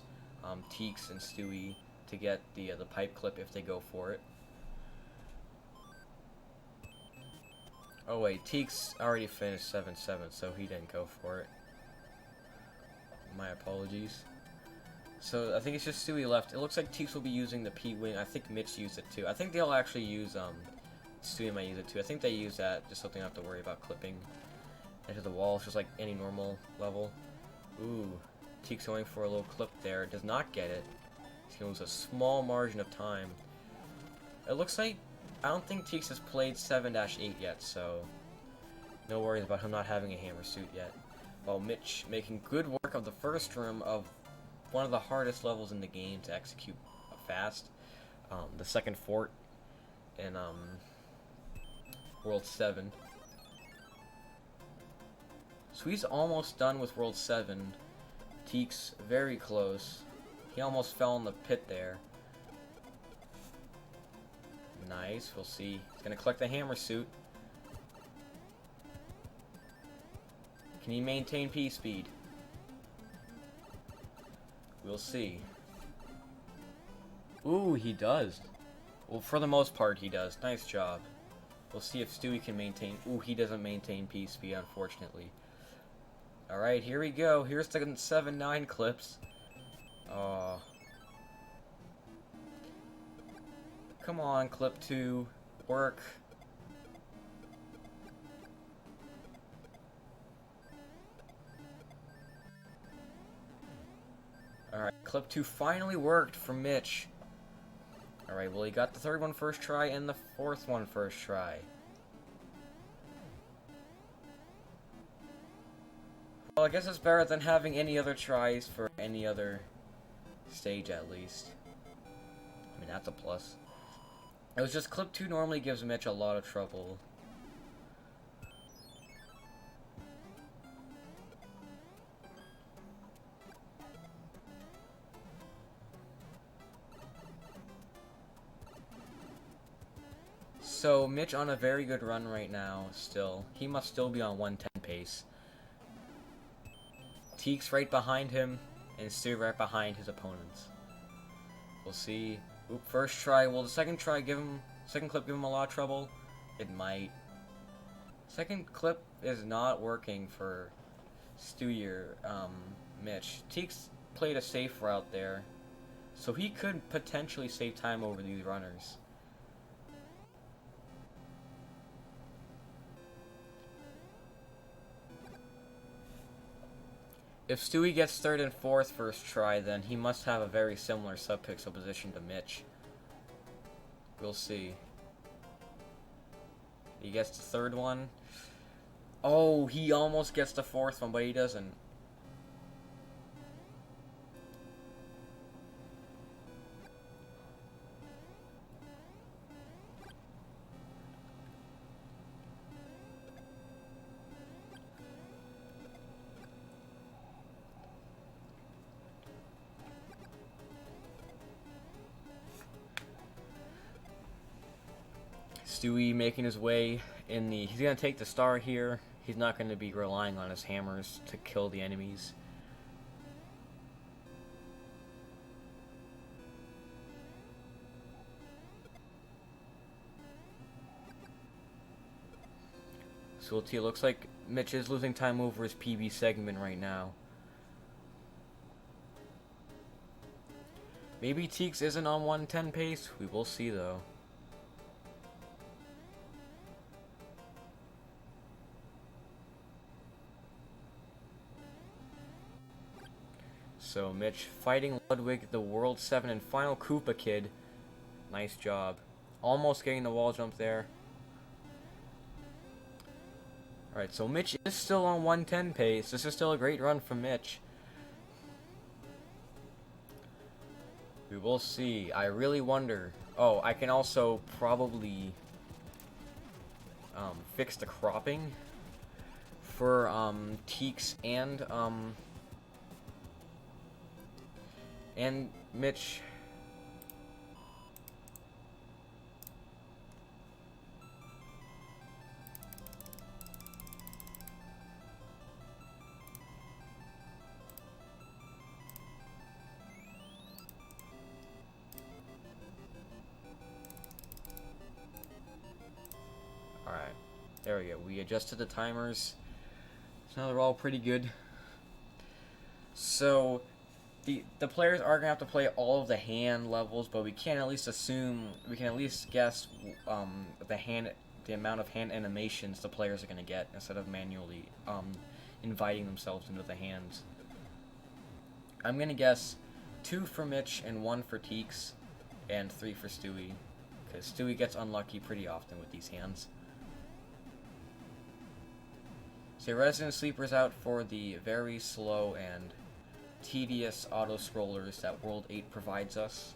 Teex and Stewie, to get the pipe clip if they go for it. Oh wait, Teex already finished 7-7, so he didn't go for it. My apologies. So I think it's just Stewie left. It looks like Teex will be using the P-Wing. I think Mitch used it too. I think they'll actually use, Stewie might use it too. I think they use that just so they don't have to worry about clipping into the wall. It's just like any normal level. Ooh, Teex going for a little clip there. Does not get it. He's going to lose a small margin of time. It looks like, I don't think Teex has played 7-8 yet, so no worries about him not having a hammer suit yet. While Mitch making good work of the first room of one of the hardest levels in the game to execute fast. The second fort in World 7. So he's almost done with World 7. Teex very close. He almost fell in the pit there. Nice, we'll see. He's gonna collect the hammer suit. Can he maintain P-speed? We'll see. Ooh, he does. Well, for the most part, he does. Nice job. We'll see if Stewie can maintain. Ooh, he doesn't maintain P-speed, unfortunately. Alright, here we go. Here's the 7-9 clips. Aw. Come on, clip 2. Work. Alright, clip 2 finally worked for Mitch. Alright, well, he got the third one first try and the fourth one first try. Well, I guess it's better than having any other tries for any any other stage at least. I mean, that's a plus. It was just clip 2 normally gives Mitch a lot of trouble. So Mitch on a very good run right now still. He must still be on 110 pace. Teex right behind him and Stu right behind his opponents. We'll see. Oop, first try. Will the second try give him, second clip give him a lot of trouble? It might. Second clip is not working for Stewie Mitch. Teex played a safe route there, so he could potentially save time over these runners. If Stewie gets third and fourth first try, then he must have a very similar sub-pixel position to Mitch. We'll see. He gets the third one. Oh, he almost gets the fourth one, but he doesn't. Stewie making his way in the... He's going to take the star here. He's not going to be relying on his hammers to kill the enemies. So it looks like Mitch is losing time over his PB segment right now. Maybe Teex isn't on 110 pace. We will see though. So Mitch fighting Ludwig, the World 7 and final Koopa Kid. Nice job. Almost getting the wall jump there. Alright, so Mitch is still on 110 pace. This is still a great run from Mitch. We will see. I really wonder. Oh, I can also probably fix the cropping for Teex and Mitch. Alright, there we go. We adjusted the timers. So now they're all pretty good. So the players are gonna have to play all of the hand levels, but we can at least assume, we can at least guess the amount of hand animations the players are gonna get instead of manually inviting themselves into the hands. I'm gonna guess 2 for Mitch and 1 for Teex, and 3 for Stewie, because Stewie gets unlucky pretty often with these hands. So Resident Sleeper's out for the very slow and tedious auto-scrollers that World 8 provides us.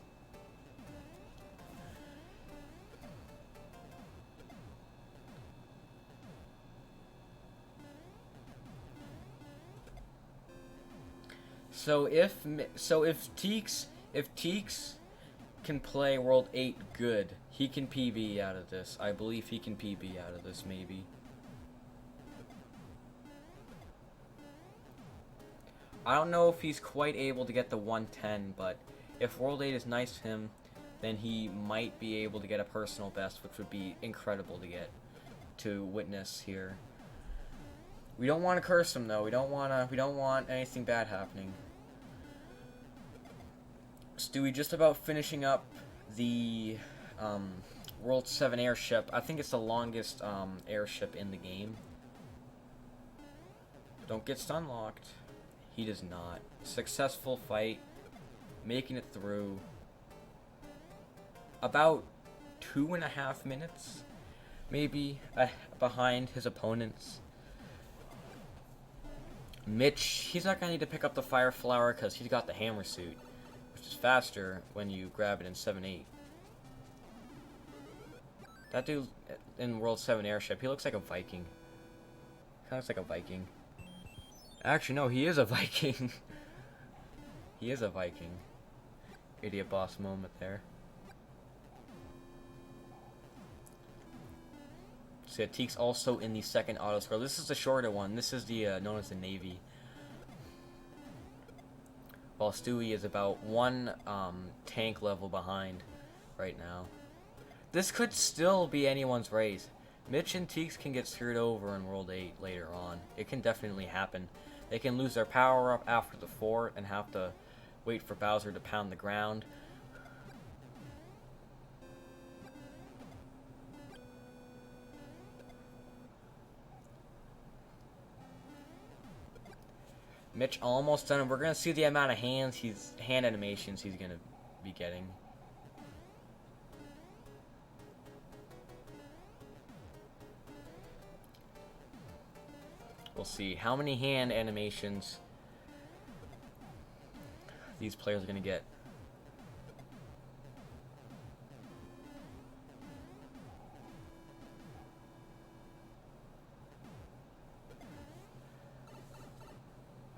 So if Teex can play World 8 good, he can PB out of this. I believe he can PB out of this, maybe. I don't know if he's quite able to get the 110, but if World 8 is nice to him, then he might be able to get a personal best, which would be incredible to witness here. We don't want to curse him though. We don't want anything bad happening. Stewie just about finishing up the World 7 airship. I think it's the longest airship in the game. Don't get stun locked. He does not. Successful fight. Making it through. About 2.5 minutes, maybe, behind his opponents. Mitch, he's not going to need to pick up the fire flower because he's got the hammer suit, which is faster when you grab it in 7-8. That dude in World 7 airship, he looks like a Viking. Kind of looks like a Viking. Actually, no, he is a Viking. He is a Viking. Idiot boss moment there. So yeah, Teex also in the second auto scroll. This is the shorter one. This is the known as the Navy. While Stewie is about one tank level behind right now. This could still be anyone's race. Mitch and Teex can get screwed over in World 8 later on. It can definitely happen. They can lose their power up after the fort and have to wait for Bowser to pound the ground. Mitch almost done. We're gonna see the amount of hand animations he's gonna be getting. We'll see how many hand animations these players are gonna get.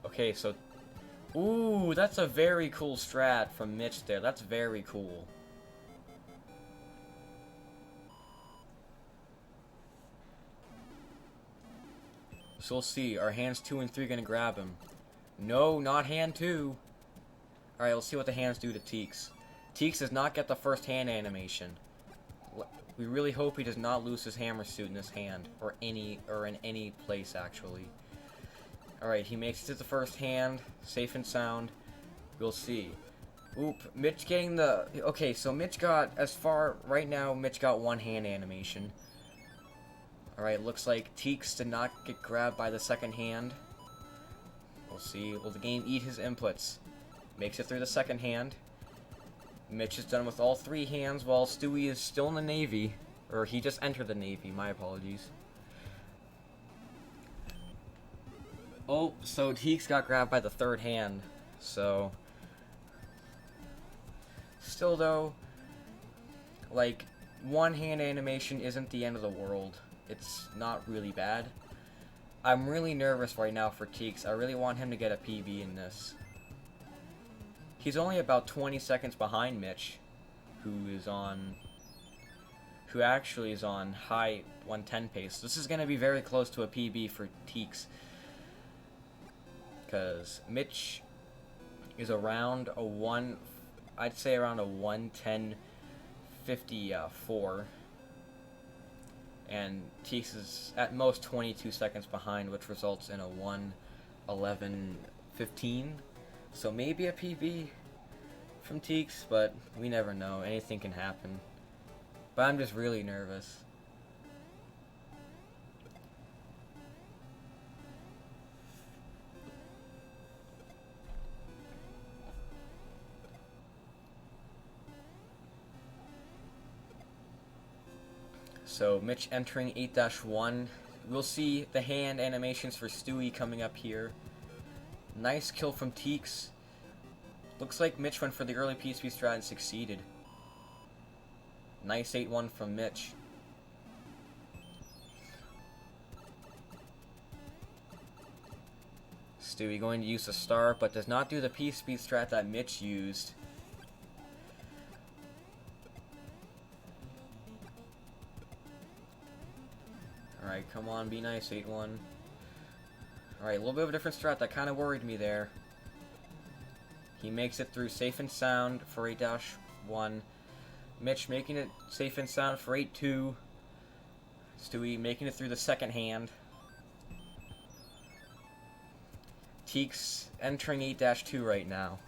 Okay, so... Ooh, that's a very cool strat from Mitch there. That's very cool. So we'll see. Are hands 2 and 3 gonna grab him? No, not hand 2. Alright, let's see what the hands do to Teex. Teex does not get the first hand animation. We really hope he does not lose his hammer suit in this hand. Or in any place, actually. Alright, he makes it to the first hand, safe and sound. We'll see. Oop, Mitch getting the... Okay, so Mitch got, right now, Mitch got one hand animation. Alright, looks like Teex did not get grabbed by the second hand. We'll see. Will the game eat his inputs? Makes it through the second hand. Mitch is done with all 3 hands while Stewie is still in the Navy. Or he just entered the Navy, my apologies. Oh, so Teex got grabbed by the third hand, so... Still though, like, one hand animation isn't the end of the world. It's not really bad. I'm really nervous right now for Teex. I really want him to get a PB in this. He's only about 20 seconds behind Mitch, who actually is on high 110 pace. This is going to be very close to a PB for Teex. Because Mitch is around a I'd say around a 110.54, and Teex is at most 22 seconds behind, which results in a 1:11.15. So maybe a PB from Teex, but we never know. Anything can happen. But I'm just really nervous. So Mitch entering 8-1. We'll see the hand animations for Stewie coming up here. Nice kill from Teex. Looks like Mitch went for the early PSP strat and succeeded. Nice 8-1 from Mitch. Stewie going to use the star, but does not do the PSP strat that Mitch used. Alright, come on, be nice, 8-1. Alright, a little bit of a different strat. That kind of worried me there. He makes it through safe and sound for 8-1. Mitch making it safe and sound for 8-2. Stewie making it through the second hand. Teex entering 8-2 right now.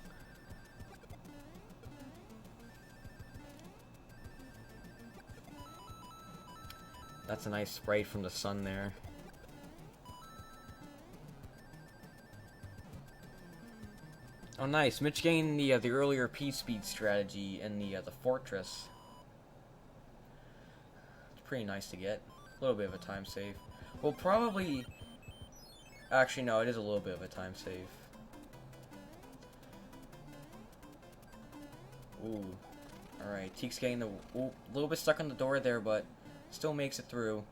That's a nice spray from the sun there. Oh, nice. Mitch gained the earlier P-speed strategy in the fortress. It's pretty nice to get. A little bit of a time save. We'll probably Actually, no, it is a little bit of a time save. Ooh. Alright, Teex getting the... Ooh, a little bit stuck on the door there, but still makes it through.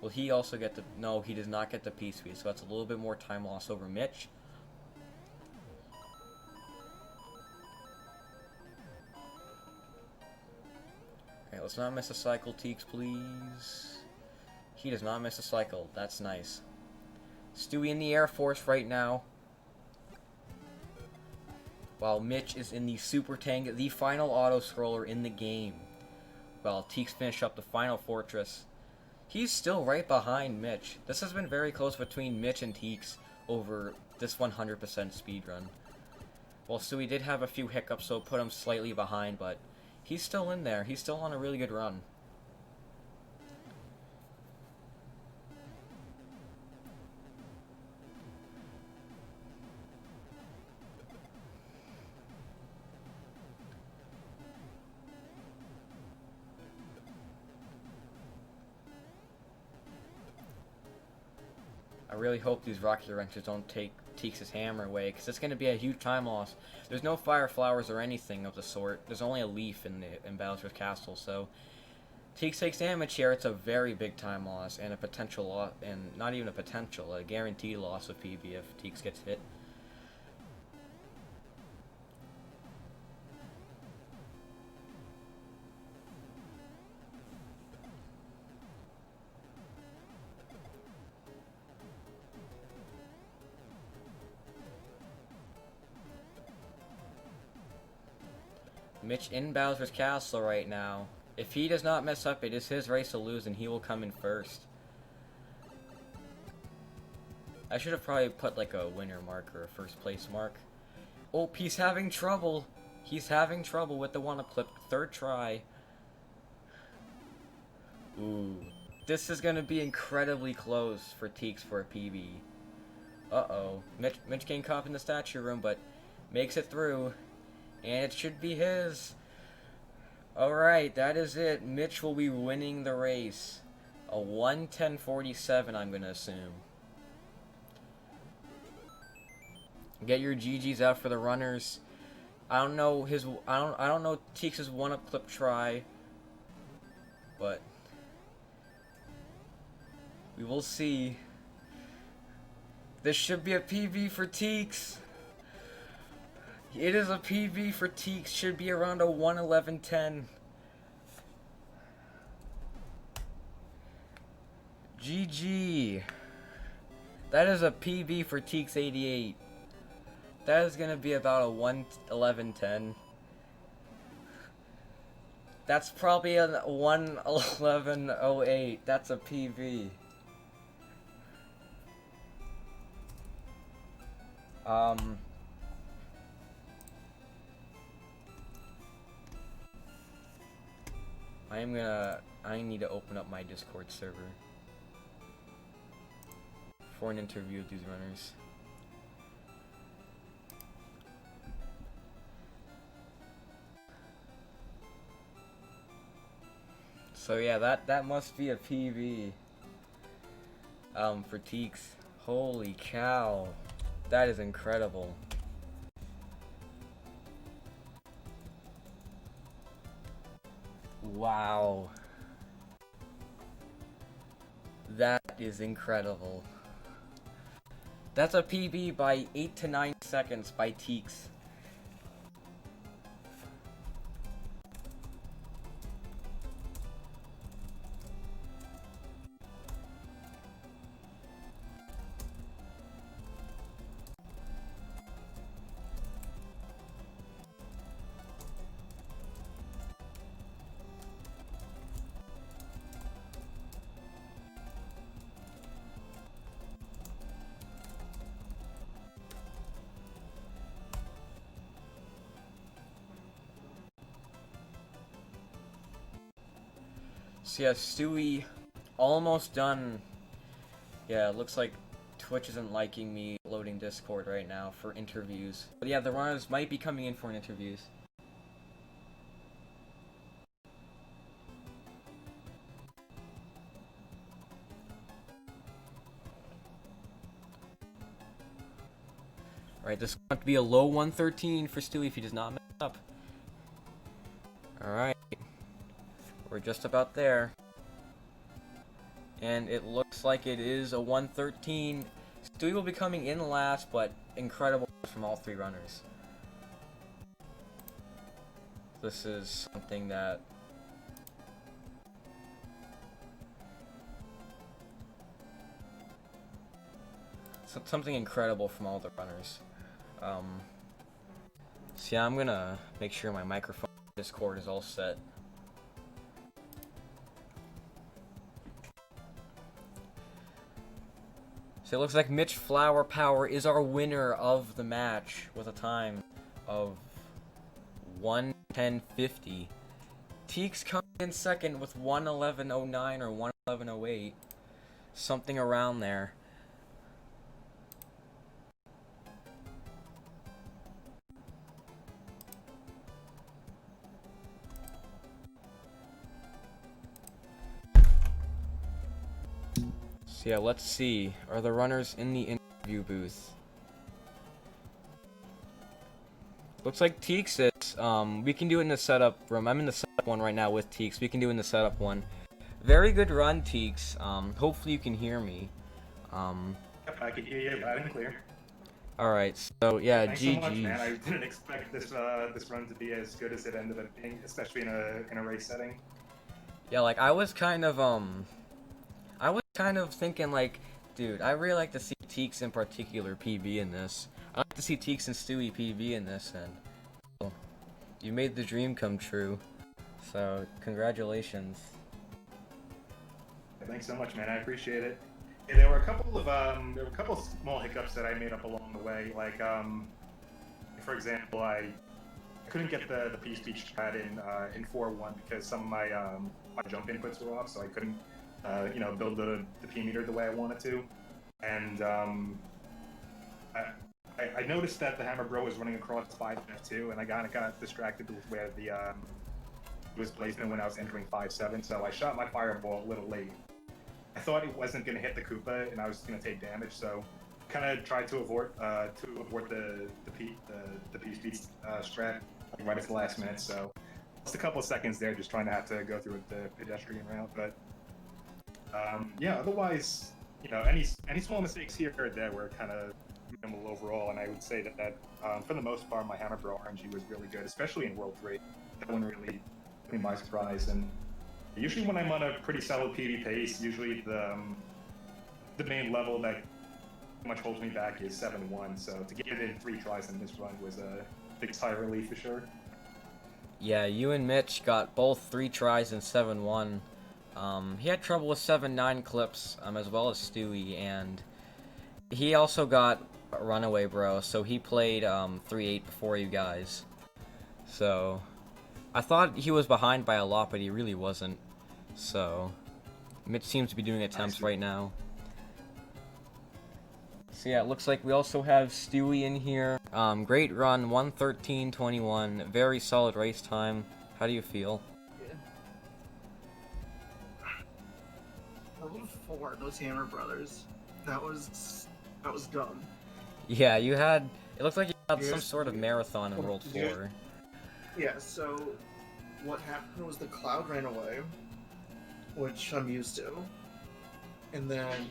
Will he also get the... No, he does not get the P-Sweep, so that's a little bit more time loss over Mitch. Alright, let's not miss a cycle, Teex, please. He does not miss a cycle. That's nice. Stewie in the Air Force right now. While Mitch is in the Super Tank, the final auto-scroller in the game. While Teex finish up the final fortress. He's still right behind Mitch. This has been very close between Mitch and Teex over this 100% speedrun. Well, Stewie did have a few hiccups, so it put him slightly behind, but he's still in there. He's still on a really good run. I really hope these rocket wrenches don't take Teex's hammer away, because it's going to be a huge time loss. There's no fire flowers or anything of the sort. There's only a leaf in Bowser's Castle, so Teex takes damage here. It's a very big time loss, and a potential loss, and not even a potential, a guaranteed loss of PB if Teex gets hit. Mitch in Bowser's Castle right now. If he does not mess up, it is his race to lose, and he will come in first. I should have probably put like a winner mark or a first place mark. Oh, he's having trouble. He's having trouble with the one-up clip. Third try. Ooh. This is going to be incredibly close for Teex for a PB. Uh-oh. Mitch getting caught in the statue room, but makes it through. And it should be his. Alright, that is it. Mitch will be winning the race. A 1:10.47, I'm going to assume. Get your GGs out for the runners. I don't know Teex's one-up clip try, but we will see. This should be a PB for Teex. It is a PB for Teex. Should be around a 1:11.10. GG. That is a PB for TEEX88. That is gonna be about a 1:11.10. That's probably a 1:11.08. That's a PB. I need to open up my Discord server for an interview with these runners. So yeah, that must be a PB for Teex. Holy cow. That is incredible. Wow. That is incredible. That's a PB by 8 to 9 seconds by Teex. So yeah, Stewie almost done. Yeah, it looks like Twitch isn't liking me loading Discord right now for interviews. But yeah, the runners might be coming in for interviews. Alright, this is going to be a low 113 for Stewie if he does not mess up. Alright. We're just about there. And it looks like it is a 113. Stewie will be coming in last, but incredible from all three runners. This is something that... something incredible from all the runners. So yeah, I'm gonna make sure my microphone Discord is all set. So it looks like Mitchflowerpower is our winner of the match with a time of 1:10:50. Teex comes in second with 1:11:09 or 1:11:08, something around there. So yeah, let's see. Are the runners in the interview booth? Looks like Teex is. We can do it in the setup room. I'm in the setup one right now with Teex. We can do it in the setup one. Very good run, Teex. Hopefully you can hear me. Yep, I can hear you loud and clear. Alright, so yeah, Thanks GG. so much, man. I didn't expect this run to be as good as it ended up being, especially in a race setting. Yeah, like I was kind of thinking like, dude, I really like to see Teex in particular PB in this. I like to see Teex and Stewie PB in this, and well, you made the dream come true. So congratulations. Thanks so much, man. I appreciate it. Yeah, there were a couple of small hiccups that I made up along the way. Like, for example, I couldn't get the P-speech strat in 4-1 because some of my jump inputs were off, so I couldn't build the P meter the way I wanted to. And I noticed that the Hammer Bro was running across 5 and F2, and I kind of got distracted with where the was placement when I was entering 5-7, so I shot my fireball a little late. I thought it wasn't going to hit the Koopa, and I was going to take damage, so kind of tried to avoid the P-speed strat right at the last minute. So just a couple of seconds there, just trying to have to go through the pedestrian route. But yeah, otherwise, any small mistakes here or there were kind of minimal overall, and I would say that for the most part, my Hammer Bro RNG was really good, especially in World 3. That one really took me by surprise, and usually when I'm on a pretty solid PB pace, usually the main level that pretty much holds me back is 7-1, so to get it in 3 tries in this run was a big sigh of relief for sure. Yeah, you and Mitch got both 3 tries in 7-1. He had trouble with 7-9 clips, as well as Stewie, and he also got a Runaway Bro, so he played 3-8 before you guys. So I thought he was behind by a lot, but he really wasn't. So Mitch seems to be doing attempts right now. So yeah, it looks like we also have Stewie in here. Great run, 1:13:21. Very solid race time. How do you feel? World 4, those Hammer Brothers. That was dumb. Yeah, you had. It looks like you had some sort of marathon in World 4. Yeah, so what happened was the cloud ran away, which I'm used to, and then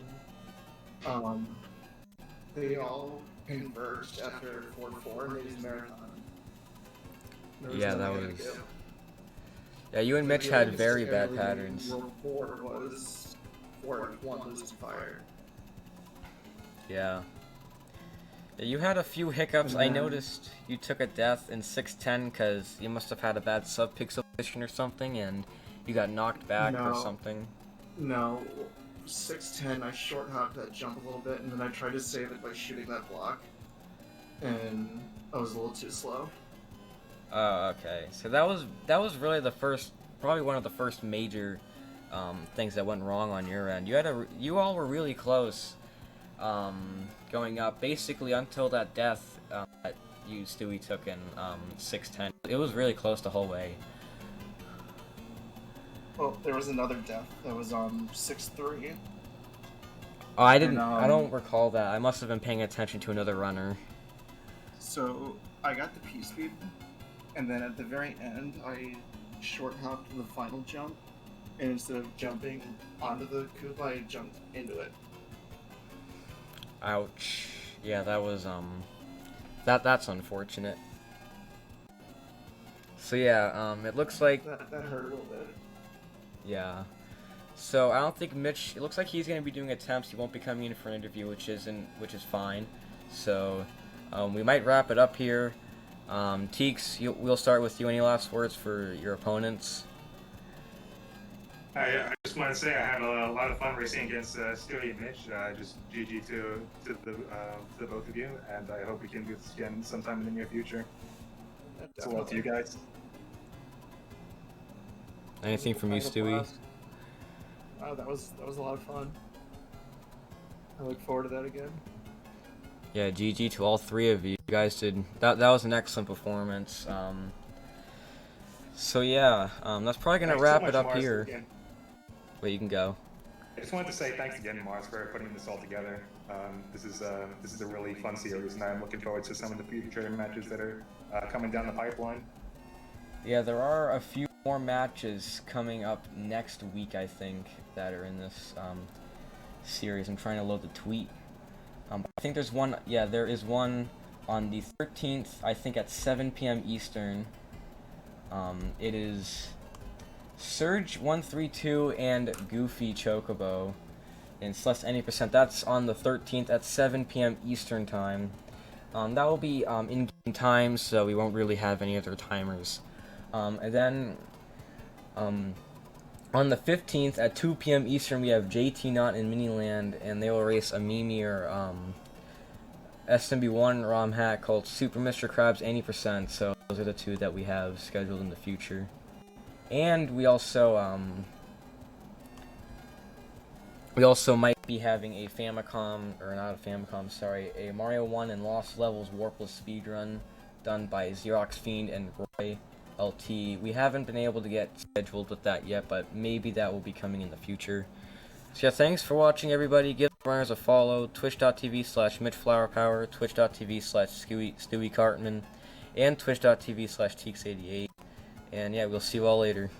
they all converged after 4-4 and they did marathon. Yeah, that was. Yeah, you and Mitch had very bad patterns. World 4 was 4-1 losing fire. Yeah. You had a few hiccups. I noticed you took a death in 6-10 because you must have had a bad sub-pixel position or something, and you got knocked back or something. No, 6-10, I short hopped that jump a little bit, and then I tried to save it by shooting that block, and I was a little too slow. Oh, okay. So that was really the first, probably one of the first major things that went wrong on your end. You all were really close. Going up basically until that death that you Stewie took in 6-10. It was really close the whole way. Well, there was another death that was on 6-3. Oh, I don't recall that. I must have been paying attention to another runner. So I got the P speed, and then at the very end, I short hopped the final jump, and instead of jumping onto the coupe, I jumped into it. Ouch. Yeah, that was that's unfortunate. So yeah, it looks like That hurt a little bit. yeah. So I don't think Mitch. It looks like he's gonna be doing attempts. He won't be coming in for an interview, which is fine. So we might wrap it up here. Teex, we'll start with you. Any last words for your opponents? I just want to say I had a lot of fun racing against Stewie and Mitch. Just GG to the both of you, and I hope we can do this again sometime in the near future. So well to you guys. Anything from you, Stewie? Oh, that was a lot of fun. I look forward to that again. Yeah, GG to all three of you. You guys did that. That was an excellent performance. So yeah, that's probably gonna Thanks wrap so much, it up Mars, here. again. Wait, you can go. I just wanted to say thanks again, Mars, for putting this all together. This is a really fun series, and I'm looking forward to some of the future matches that are coming down the pipeline. Yeah, there are a few more matches coming up next week, I think, that are in this series. I'm trying to load the tweet. I think there's one. Yeah, there is one on the 13th. I think at 7 p.m. Eastern. It is Surge 132 and Goofy Chocobo, and it's less than any %. That's on the 13th at 7 p.m. Eastern time. That will be in-game time, so we won't really have any other timers. And then on the 15th at 2 p.m. Eastern, we have JT Knott and Miniland, and they will race a Mimir SMB1 ROM hack called Super Mr. Krabs 80%. So those are the two that we have scheduled in the future. And we also might be having a Famicom, or not a Famicom, sorry, a Mario 1 and Lost Levels warpless speedrun done by Xerox Fiend and Roy LT. We haven't been able to get scheduled with that yet, but maybe that will be coming in the future. So yeah, thanks for watching, everybody. Give the runners a follow, twitch.tv/Mitchflowerpower, twitch.tv/Stewie Cartman, and twitch.tv/Teex88. And yeah, we'll see you all later.